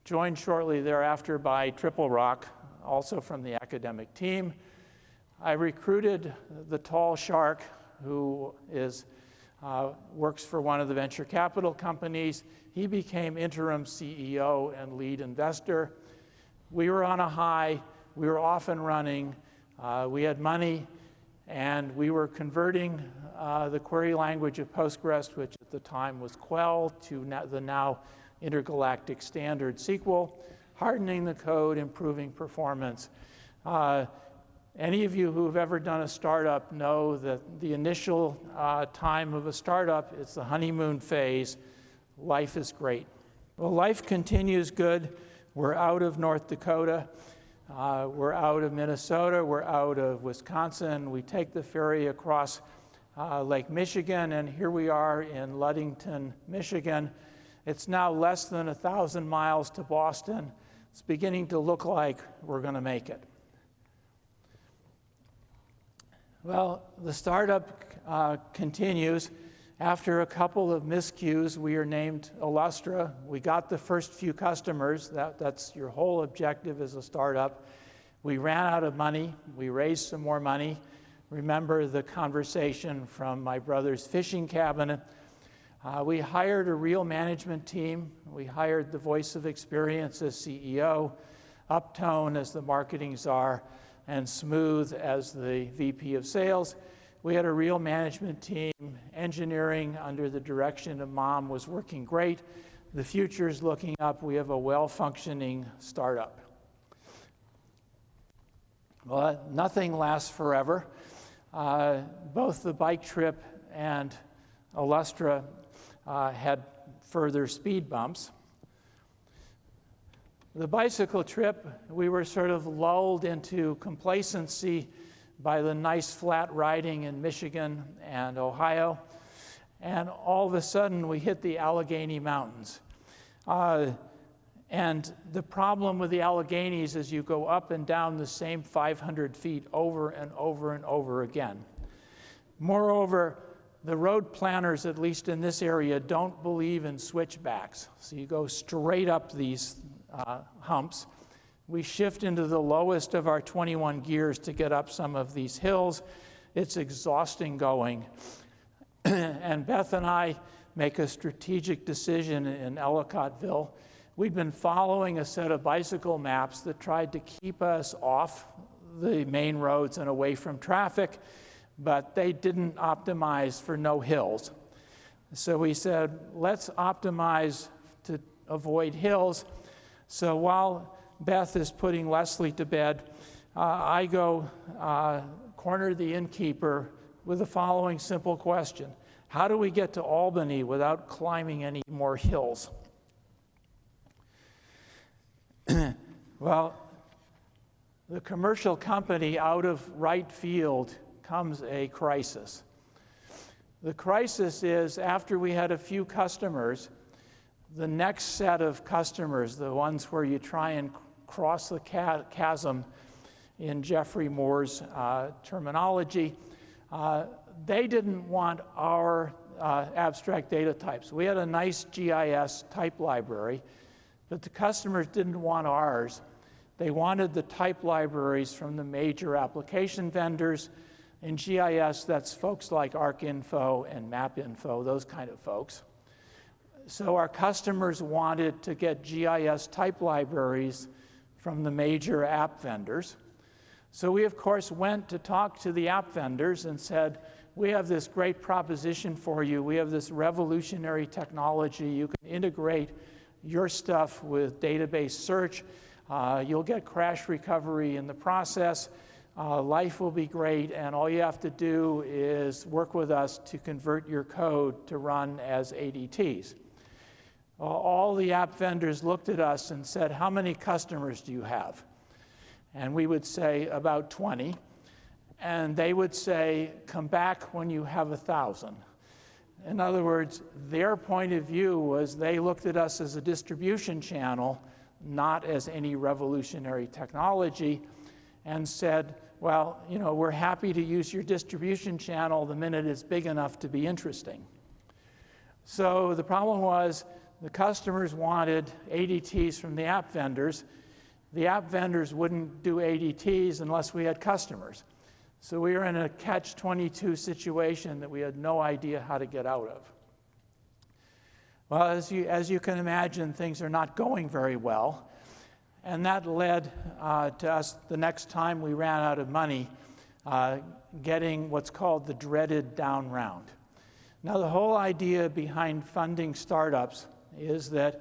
joined shortly thereafter by Triple Rock, also from the academic team. I recruited the tall shark, who works for one of the venture capital companies. He became interim CEO and lead investor. We were on a high. We were off and running. We had money, and we were converting the query language of Postgres, which at the time was Quell, to the now intergalactic standard SQL, hardening the code, improving performance. Any of you who have ever done a startup know that the initial time of a startup, it's the honeymoon phase. Life is great. Well, life continues good. We're out of North Dakota. We're out of Minnesota. We're out of Wisconsin. We take the ferry across Lake Michigan, and here we are in Luddington, Michigan. It's now less than 1,000 miles to Boston. It's beginning to look like we're going to make it. Well, the startup continues. After a couple of miscues, we are named Illustra. We got the first few customers. That's your whole objective as a startup. We ran out of money. We raised some more money. Remember the conversation from my brother's fishing cabin. We hired a real management team. We hired the voice of experience as CEO, Uptone as the marketing czar, and Smooth as the VP of sales. We had a real management team. Engineering under the direction of Mom was working great. The future is looking up. We have a well-functioning startup. Well, nothing lasts forever. Both the bike trip and Illustra had further speed bumps. The bicycle trip, we were sort of lulled into complacency by the nice flat riding in Michigan and Ohio, and all of a sudden we hit the Allegheny Mountains. And the problem with the Alleghenies is you go up and down the same 500 feet over and over and over again. Moreover, the road planners, at least in this area, don't believe in switchbacks. So you go straight up these humps. We shift into the lowest of our 21 gears to get up some of these hills. It's exhausting going. And Beth and I make a strategic decision in Ellicottville. We'd been following a set of bicycle maps that tried to keep us off the main roads and away from traffic, but they didn't optimize for no hills. So we said, let's optimize to avoid hills. So while Beth is putting Leslie to bed, I go corner the innkeeper with the following simple question. How do we get to Albany without climbing any more hills? Well, the commercial company out of right field comes a crisis. The crisis is after we had a few customers, the next set of customers, the ones where you try and cross the chasm in Jeffrey Moore's terminology, they didn't want our abstract data types. We had a nice GIS type library, but the customers didn't want ours. They wanted the type libraries from the major application vendors. In GIS, that's folks like ArcInfo and MapInfo, those kind of folks. So our customers wanted to get GIS type libraries from the major app vendors. So we, of course, went to talk to the app vendors and said, we have this great proposition for you. We have this revolutionary technology. You can integrate your stuff with database search. You'll get crash recovery in the process. Life will be great, and all you have to do is work with us to convert your code to run as ADTs. All the app vendors looked at us and said, how many customers do you have? And we would say about 20. And they would say, come back when you have 1,000. In other words, their point of view was they looked at us as a distribution channel, not as any revolutionary technology, and said, well, you know, we're happy to use your distribution channel the minute it's big enough to be interesting. So the problem was the customers wanted ADTs from the app vendors. The app vendors wouldn't do ADTs unless we had customers. So we were in a catch-22 situation that we had no idea how to get out of. Well, as you can imagine, things are not going very well. And that led to us, the next time we ran out of money, getting what's called the dreaded down round. Now, the whole idea behind funding startups is that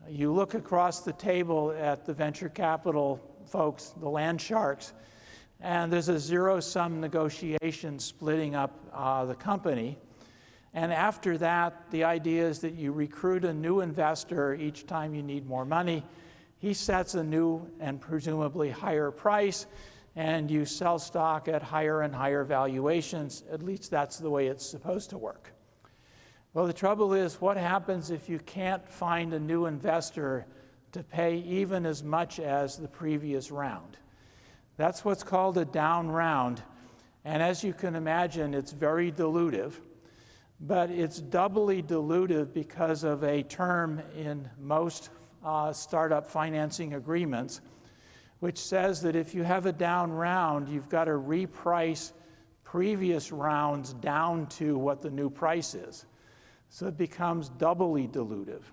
you look across the table at the venture capital folks, the land sharks, and there's a zero-sum negotiation splitting up the company. And after that, the idea is that you recruit a new investor each time you need more money. He sets a new and presumably higher price, and you sell stock at higher and higher valuations. At least that's the way it's supposed to work. Well, the trouble is, what happens if you can't find a new investor to pay even as much as the previous round? That's what's called a down round. And as you can imagine, it's very dilutive. But it's doubly dilutive because of a term in most startup financing agreements, which says that if you have a down round, you've got to reprice previous rounds down to what the new price is. So it becomes doubly dilutive.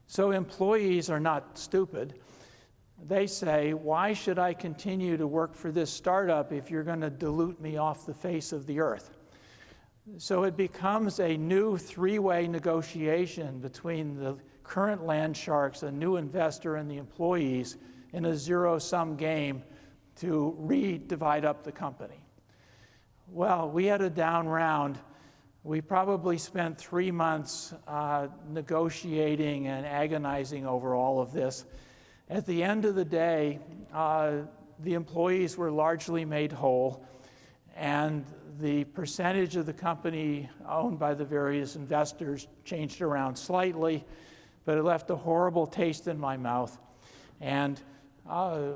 So employees are not stupid. They say, why should I continue to work for this startup if you're going to dilute me off the face of the earth? So it becomes a new three-way negotiation between the current land sharks, a new investor, and the employees in a zero-sum game to re-divide up the company. Well, we had a down round. We probably spent 3 months negotiating and agonizing over all of this. At the end of the day, the employees were largely made whole, and the percentage of the company owned by the various investors changed around slightly, but it left a horrible taste in my mouth. And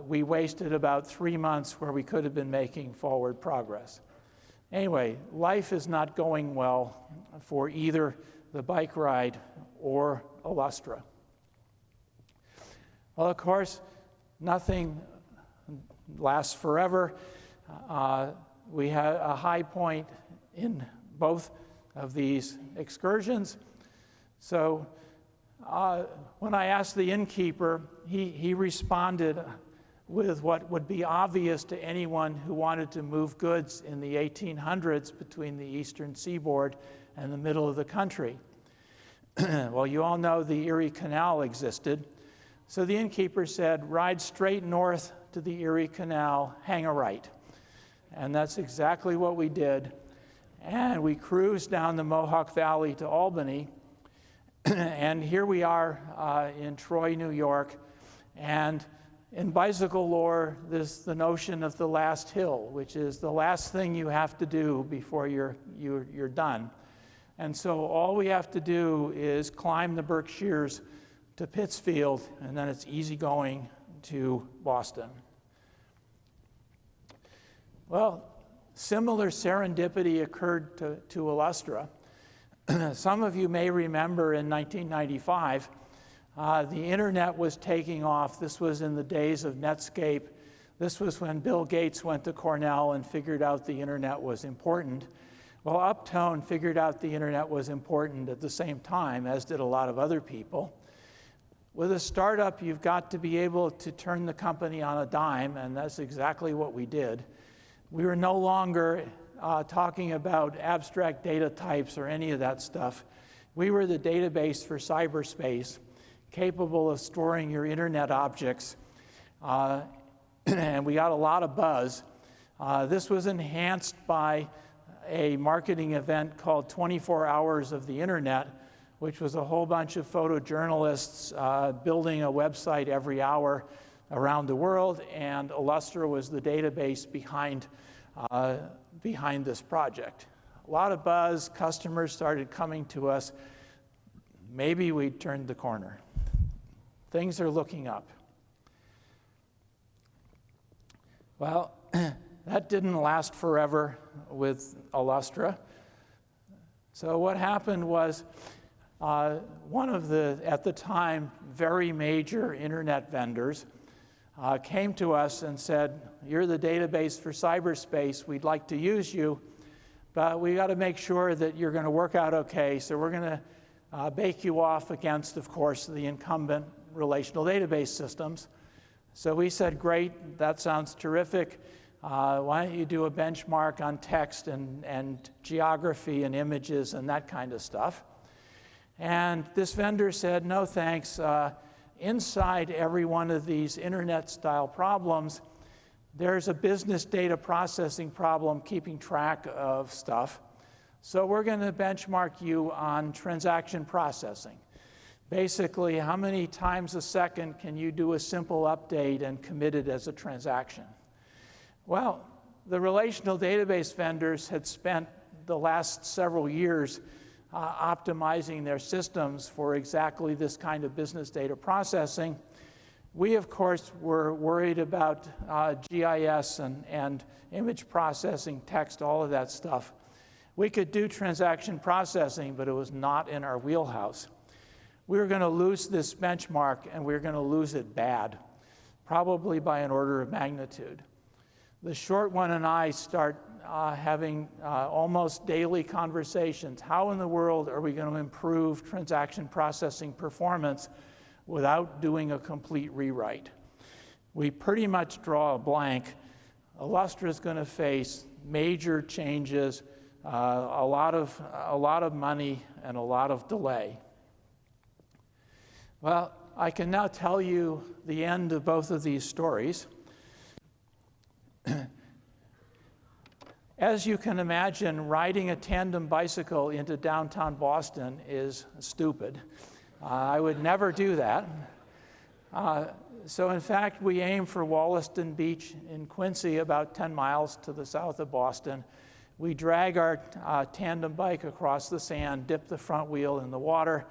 we wasted about 3 months where we could have been making forward progress. Anyway, life is not going well for either the bike ride or Illustra. Well, of course, nothing lasts forever. We had a high point in both of these excursions. So when I asked the innkeeper, he responded with what would be obvious to anyone who wanted to move goods in the 1800s between the eastern seaboard and the middle of the country. Well, you all know the Erie Canal existed. So the innkeeper said, ride straight north to the Erie Canal, hang a right. And that's exactly what we did. And we cruised down the Mohawk Valley to Albany. And here we are in Troy, New York. And in bicycle lore, there's the notion of the last hill, which is the last thing you have to do before you're done. And so all we have to do is climb the Berkshires to Pittsfield, and then it's easy going to Boston. Well, similar serendipity occurred to Illustra. Some of you may remember in 1995, the internet was taking off. This was in the days of Netscape. This was when Bill Gates went to Cornell and figured out the internet was important. Well, Uptone figured out the internet was important at the same time, as did a lot of other people. With a startup, you've got to be able to turn the company on a dime, and that's exactly what we did. We were no longer talking about abstract data types or any of that stuff. We were the database for cyberspace, capable of storing your internet objects, and we got a lot of buzz. This was enhanced by a marketing event called 24 Hours of the Internet, which was a whole bunch of photojournalists building a website every hour around the world, and Illustra was the database behind this project. A lot of buzz, customers started coming to us. Maybe we'd turned the corner. Things are looking up. Well, that didn't last forever with Illustra. So what happened was one of the, at the time, very major internet vendors came to us and said, "You're the database for cyberspace. We'd like to use you, but we got to make sure that you're going to work out okay. So we're going to bake you off against, of course, the incumbent relational database systems." So we said, "Great, that sounds terrific. Why don't you do a benchmark on text and geography and images and that kind of stuff?" And this vendor said, "No, thanks. Inside every one of these internet-style problems, there's a business data processing problem keeping track of stuff. So we're going to benchmark you on transaction processing. Basically, how many times a second can you do a simple update and commit it as a transaction?" Well, the relational database vendors had spent the last several years optimizing their systems for exactly this kind of business data processing. We, of course, were worried about GIS and image processing, text, all of that stuff. We could do transaction processing, but it was not in our wheelhouse. We were going to lose this benchmark, and we were going to lose it bad, probably by an order of magnitude. The short one and I start having almost daily conversations. How in the world are we going to improve transaction processing performance without doing a complete rewrite? We pretty much draw a blank. Illustra is going to face major changes, a lot of money, and a lot of delay. Well, I can now tell you the end of both of these stories. As you can imagine, riding a tandem bicycle into downtown Boston is stupid. I would never do that. So in fact, we aim for Wollaston Beach in Quincy, about 10 miles to the south of Boston. We drag our tandem bike across the sand, dip the front wheel in the water.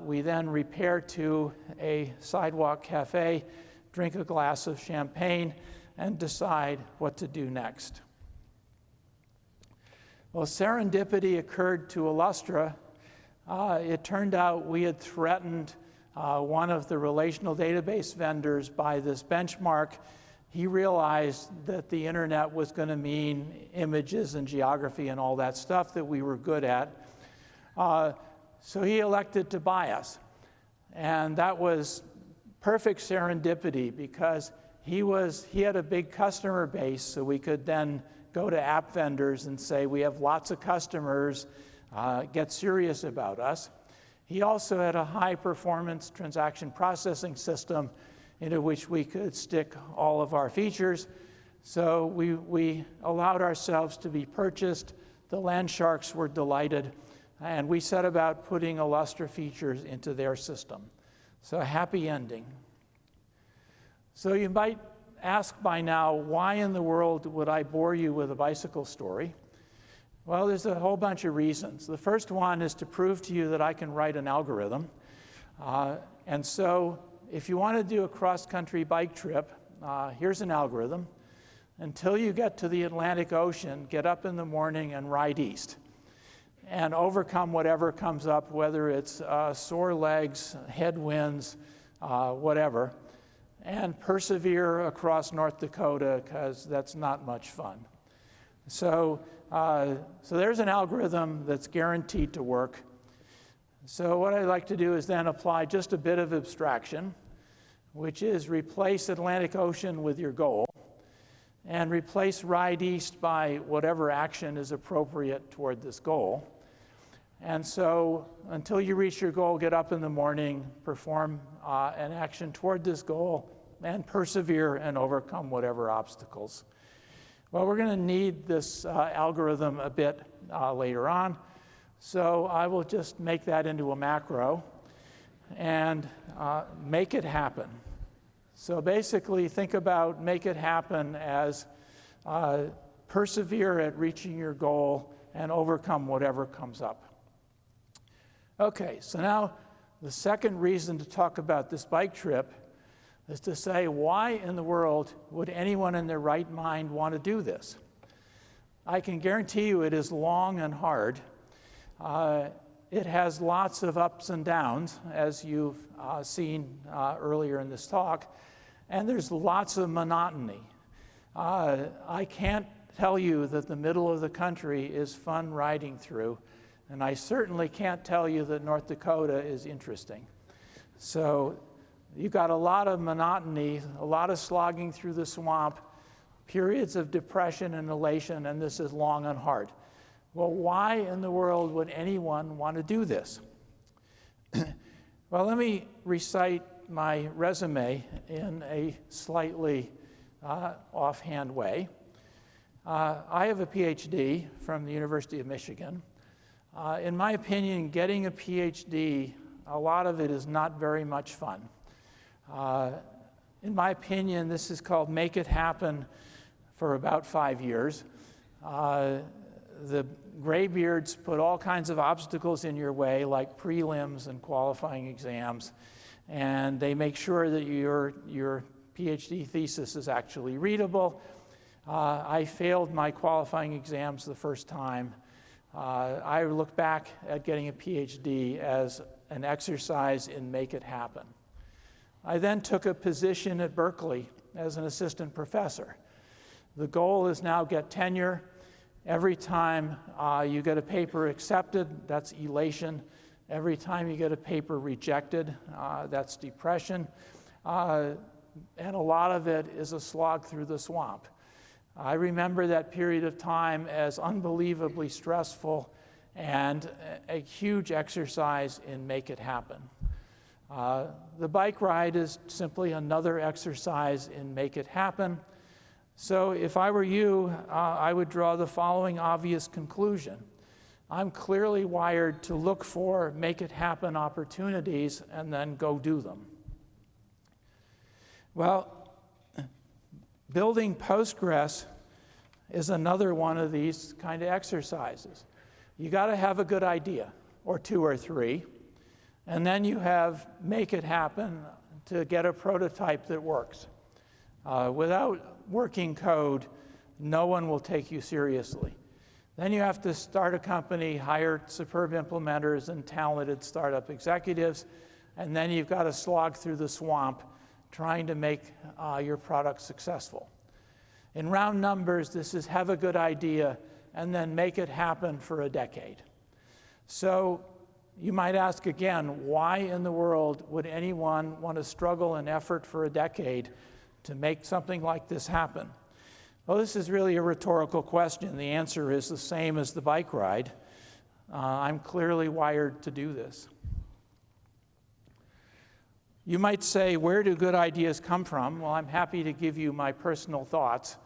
We then repair to a sidewalk cafe, drink a glass of champagne, and decide what to do next. Well, serendipity occurred to Illustra. It turned out we had threatened one of the relational database vendors by this benchmark. He realized that the internet was going to mean images and geography and all that stuff that we were good at. So he elected to buy us. And that was perfect serendipity because he had a big customer base, so we could then go to app vendors and say, "We have lots of customers, get serious about us." He also had a high-performance transaction processing system into which we could stick all of our features. So we allowed ourselves to be purchased. The land sharks were delighted, and we set about putting Illustra features into their system. So a happy ending. So you might ask by now, why in the world would I bore you with a bicycle story? Well, there's a whole bunch of reasons. The first one is to prove to you that I can write an algorithm. And so if you want to do a cross-country bike trip, here's an algorithm. Until you get to the Atlantic Ocean, get up in the morning and ride east. And overcome whatever comes up, whether it's sore legs, headwinds, whatever. And persevere across North Dakota, because that's not much fun. So there's an algorithm that's guaranteed to work. So what I'd like to do is then apply just a bit of abstraction, which is replace Atlantic Ocean with your goal, and replace ride east by whatever action is appropriate toward this goal. And so until you reach your goal, get up in the morning, perform an action toward this goal, and persevere and overcome whatever obstacles. Well, we're going to need this algorithm a bit later on, so I will just make that into a macro and make it happen. So basically, think about make it happen as persevere at reaching your goal and overcome whatever comes up. Okay, so now the second reason to talk about this bike trip is to say, why in the world would anyone in their right mind want to do this? I can guarantee you it is long and hard. It has lots of ups and downs, as you've seen earlier in this talk, and there's lots of monotony. I can't tell you that the middle of the country is fun riding through, and I certainly can't tell you that North Dakota is interesting. So you've got a lot of monotony, a lot of slogging through the swamp, periods of depression and elation, and this is long and hard. Well, why in the world would anyone want to do this? Well, let me recite my resume in a slightly offhand way. I have a PhD from the University of Michigan. In my opinion, getting a PhD, a lot of it is not very much fun. In my opinion, this is called make it happen for about 5 years. The graybeards put all kinds of obstacles in your way, like prelims and qualifying exams, and they make sure that your PhD thesis is actually readable. I failed my qualifying exams the first time. I look back at getting a PhD as an exercise in make it happen. I then took a position at Berkeley as an assistant professor. The goal is now get tenure. Every time you get a paper accepted, that's elation. Every time you get a paper rejected, that's depression. And a lot of it is a slog through the swamp. I remember that period of time as unbelievably stressful and a huge exercise in make it happen. The bike ride is simply another exercise in make it happen. So if I were you, I would draw the following obvious conclusion. I'm clearly wired to look for make it happen opportunities and then go do them. Well, building Postgres is another one of these kind of exercises. You got to have a good idea, or two or three, and then you have make it happen to get a prototype that works. Without working code, no one will take you seriously. Then you have to start a company, hire superb implementers and talented startup executives, and then you've got to slog through the swamp trying to make your product successful. In round numbers, this is have a good idea and then make it happen for a decade. So you might ask again, why in the world would anyone want to struggle and effort for a decade to make something like this happen? Well, this is really a rhetorical question. The answer is the same as the bike ride. I'm clearly wired to do this. You might say, where do good ideas come from? Well, I'm happy to give you my personal thoughts.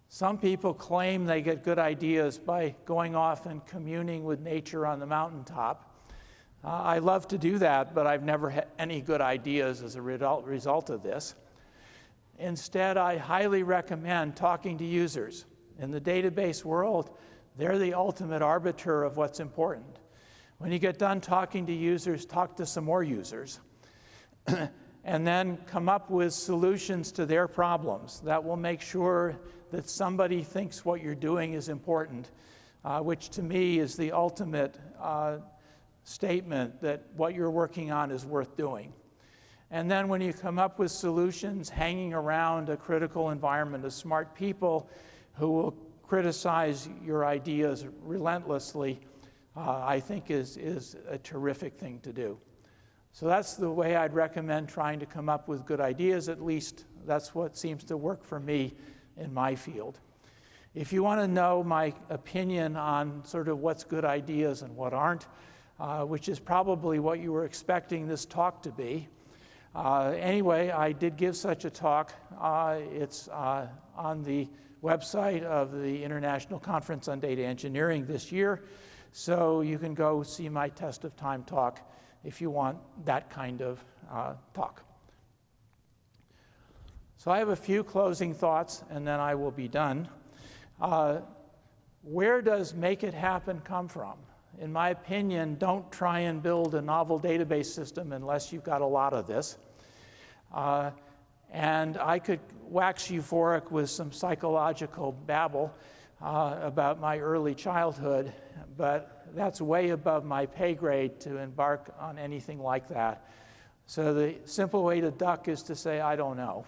Some people claim they get good ideas by going off and communing with nature on the mountaintop. I love to do that, but I've never had any good ideas as a result of this. Instead, I highly recommend talking to users. In the database world, they're the ultimate arbiter of what's important. When you get done talking to users, talk to some more users. And then come up with solutions to their problems. That will make sure that somebody thinks what you're doing is important, which to me is the ultimate statement that what you're working on is worth doing. And then when you come up with solutions hanging around a critical environment of smart people who will criticize your ideas relentlessly, I think is a terrific thing to do. So that's the way I'd recommend trying to come up with good ideas. At least that's what seems to work for me in my field. If you want to know my opinion on sort of what's good ideas and what aren't, which is probably what you were expecting this talk to be. Anyway, I did give such a talk. It's on the website of the International Conference on Data Engineering this year, so you can go see my test of time talk if you want that kind of talk. So I have a few closing thoughts, and then I will be done. Where does make it happen come from? In my opinion, don't try and build a novel database system unless you've got a lot of this. And I could wax euphoric with some psychological babble about my early childhood, but that's way above my pay grade to embark on anything like that. So the simple way to duck is to say, I don't know.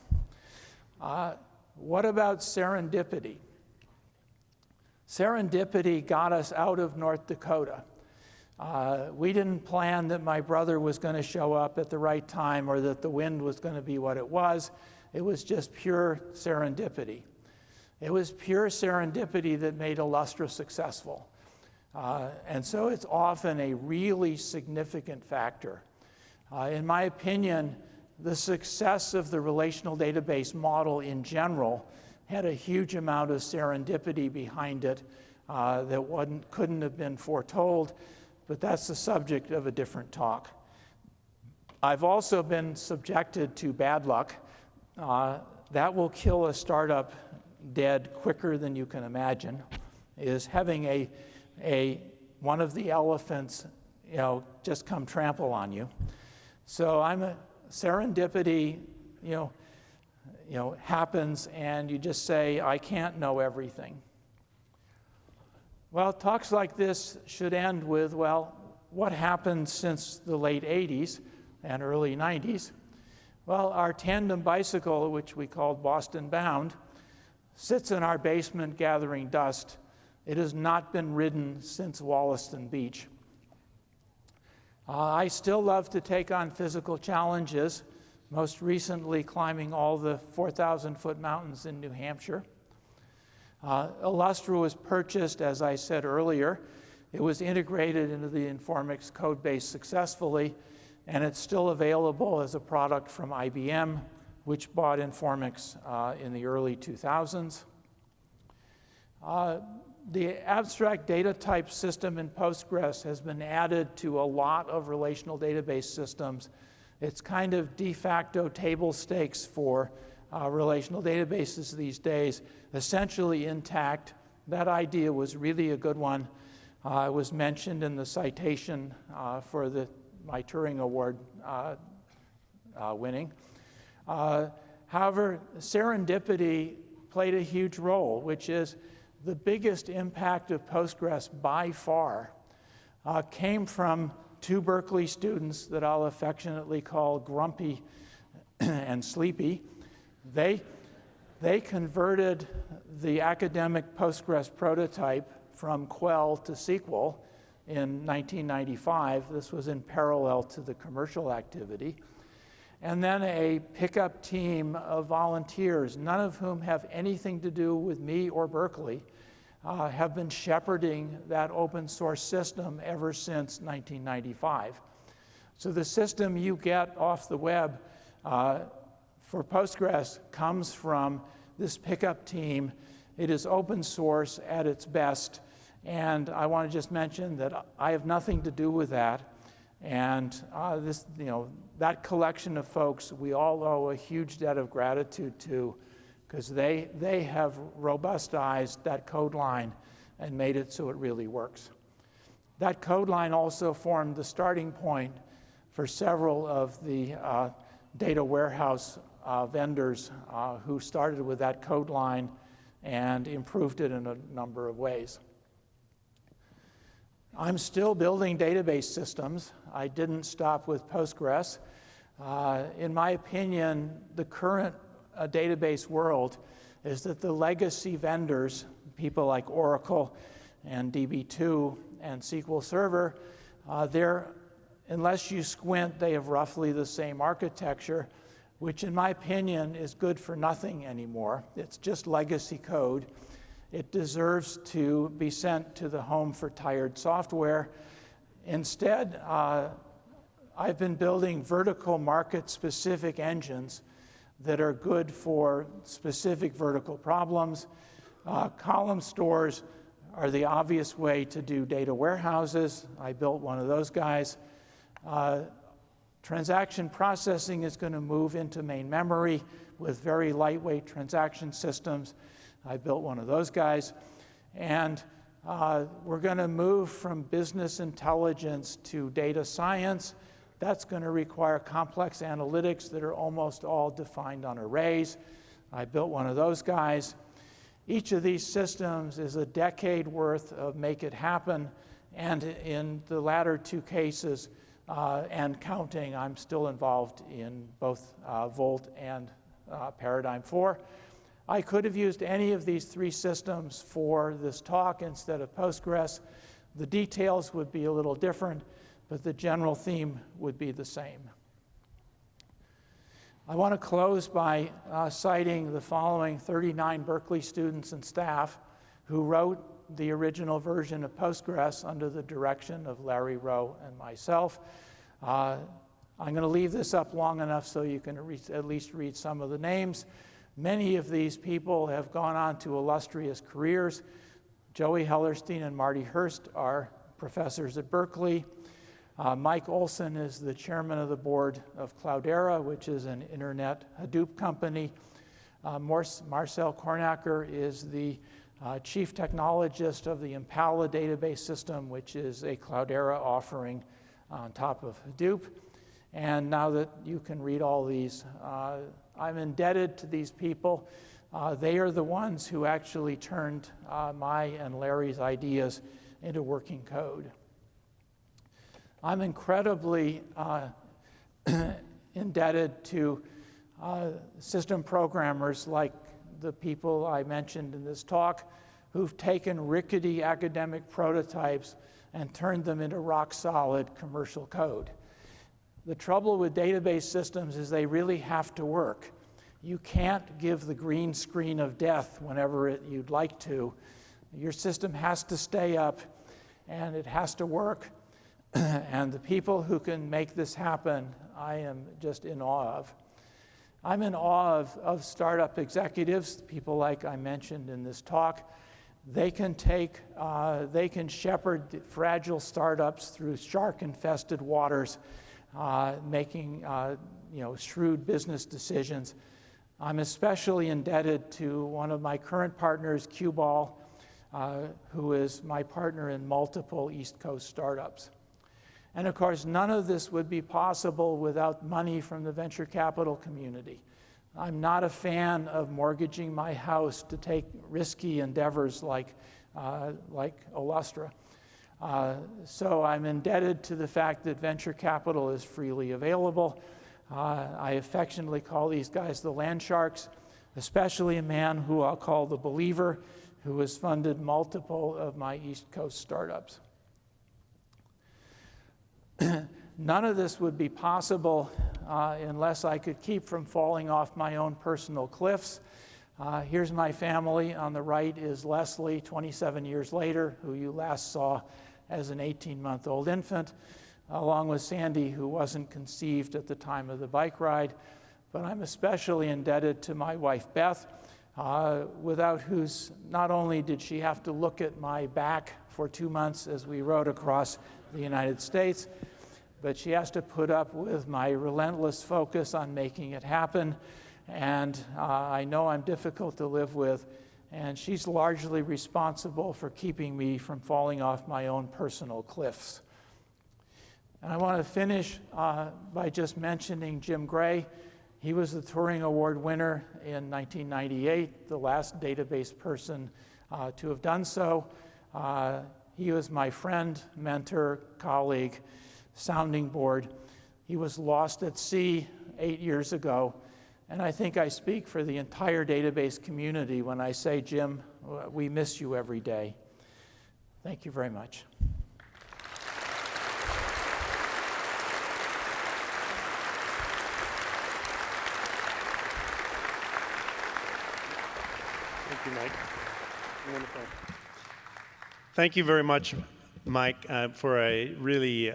What about serendipity? Serendipity got us out of North Dakota. We didn't plan that my brother was going to show up at the right time or that the wind was going to be what it was. It was just pure serendipity. It was pure serendipity that made Illustra successful. And so it's often a really significant factor. In my opinion, the success of the relational database model in general had a huge amount of serendipity behind it that couldn't have been foretold, but that's the subject of a different talk. I've also been subjected to bad luck. That will kill a startup dead quicker than you can imagine, is having one of the elephants, just come trample on you. So serendipity, happens, and you just say, I can't know everything. Well, talks like this should end with, well, what happened since the late 80s and early 90s? Well, our tandem bicycle, which we called Boston Bound, sits in our basement gathering dust. It has not been ridden since Wollaston Beach. I still love to take on physical challenges, most recently climbing all the 4,000-foot mountains in New Hampshire. Illustra was purchased, as I said earlier. It was integrated into the Informix code base successfully, and it's still available as a product from IBM, which bought Informix in the early 2000s. The abstract data type system in Postgres has been added to a lot of relational database systems. It's kind of de facto table stakes for relational databases these days, essentially intact. That idea was really a good one. It was mentioned in the citation for my Turing Award winning. However, serendipity played a huge role, which is the biggest impact of Postgres by far came from two Berkeley students that I'll affectionately call Grumpy and Sleepy. They converted the academic Postgres prototype from Quell to SQL in 1995. This was in parallel to the commercial activity. And then a pickup team of volunteers, none of whom have anything to do with me or Berkeley, have been shepherding that open source system ever since 1995. So the system you get off the web for Postgres comes from this pickup team. It is open source at its best, and I want to just mention that I have nothing to do with that. And that collection of folks, we all owe a huge debt of gratitude to, because they have robustized that code line and made it so it really works. That code line also formed the starting point for several of the data warehouse vendors who started with that code line and improved it in a number of ways. I'm still building database systems. I didn't stop with Postgres. In my opinion, the current database world is that the legacy vendors people like Oracle and DB2 and SQL Server, unless you squint, they have roughly the same architecture, which in my opinion is good for nothing anymore. It's just legacy code. It deserves to be sent to the home for tired software. Instead, I've been building vertical market-specific engines that are good for specific vertical problems. Column stores are the obvious way to do data warehouses. I built one of those guys. Transaction processing is going to move into main memory with very lightweight transaction systems. I built one of those guys. And we're going to move from business intelligence to data science. That's going to require complex analytics that are almost all defined on arrays. I built one of those guys. Each of these systems is a decade worth of make it happen. And in the latter two cases, and counting, I'm still involved in both Volt and Paradigm 4. I could have used any of these three systems for this talk instead of Postgres. The details would be a little different, but the general theme would be the same. I want to close by citing the following 39 Berkeley students and staff who wrote the original version of Postgres under the direction of Larry Rowe and myself. I'm going to leave this up long enough so you can at least read some of the names. Many of these people have gone on to illustrious careers. Joey Hellerstein and Marty Hurst are professors at Berkeley. Mike Olson is the chairman of the board of Cloudera, which is an internet Hadoop company. Marcel Kornacker is the chief technologist of the Impala database system, which is a Cloudera offering on top of Hadoop. And now that you can read all these, I'm indebted to these people. They are the ones who actually turned my and Larry's ideas into working code. I'm incredibly indebted to system programmers like the people I mentioned in this talk who've taken rickety academic prototypes and turned them into rock-solid commercial code. The trouble with database systems is they really have to work. You can't give the green screen of death whenever you'd like to. Your system has to stay up, and it has to work. And the people who can make this happen, I am just in awe of. I'm in awe of startup executives, people like I mentioned in this talk. They can shepherd fragile startups through shark-infested waters, making shrewd business decisions. I'm especially indebted to one of my current partners, Qball, who is my partner in multiple East Coast startups. And of course, none of this would be possible without money from the venture capital community. I'm not a fan of mortgaging my house to take risky endeavors like Illustra. So I'm indebted to the fact that venture capital is freely available. I affectionately call these guys the land sharks, especially a man who I'll call the believer, who has funded multiple of my East Coast startups. None of this would be possible unless I could keep from falling off my own personal cliffs. Here's my family. On the right is Leslie, 27 years later, who you last saw as an 18-month-old infant, along with Sandy, who wasn't conceived at the time of the bike ride. But I'm especially indebted to my wife, Beth, without whose, not only did she have to look at my back for 2 months as we rode across the United States, but she has to put up with my relentless focus on making it happen. And I know I'm difficult to live with, and she's largely responsible for keeping me from falling off my own personal cliffs. And I want to finish by just mentioning Jim Gray. He was the Turing Award winner in 1998, the last database person to have done so. He was my friend, mentor, colleague, sounding board. He was lost at sea 8 years ago, and I think I speak for the entire database community when I say Jim We miss you every day. Thank you very much. Thank you, Mike. Wonderful. Thank you very much, Mike, for a really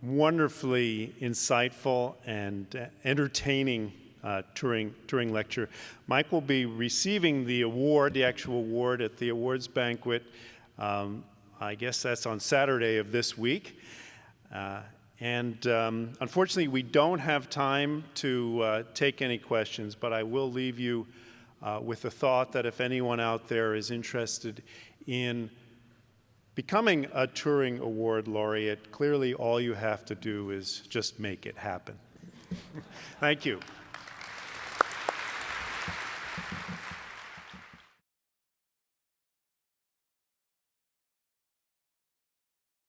wonderfully insightful and entertaining Turing lecture. Mike will be receiving the award, the actual award, at the awards banquet. I guess that's on Saturday of this week. Unfortunately, we don't have time to take any questions, but I will leave you with the thought that if anyone out there is interested in becoming a Turing Award laureate, clearly all you have to do is just make it happen. Thank you.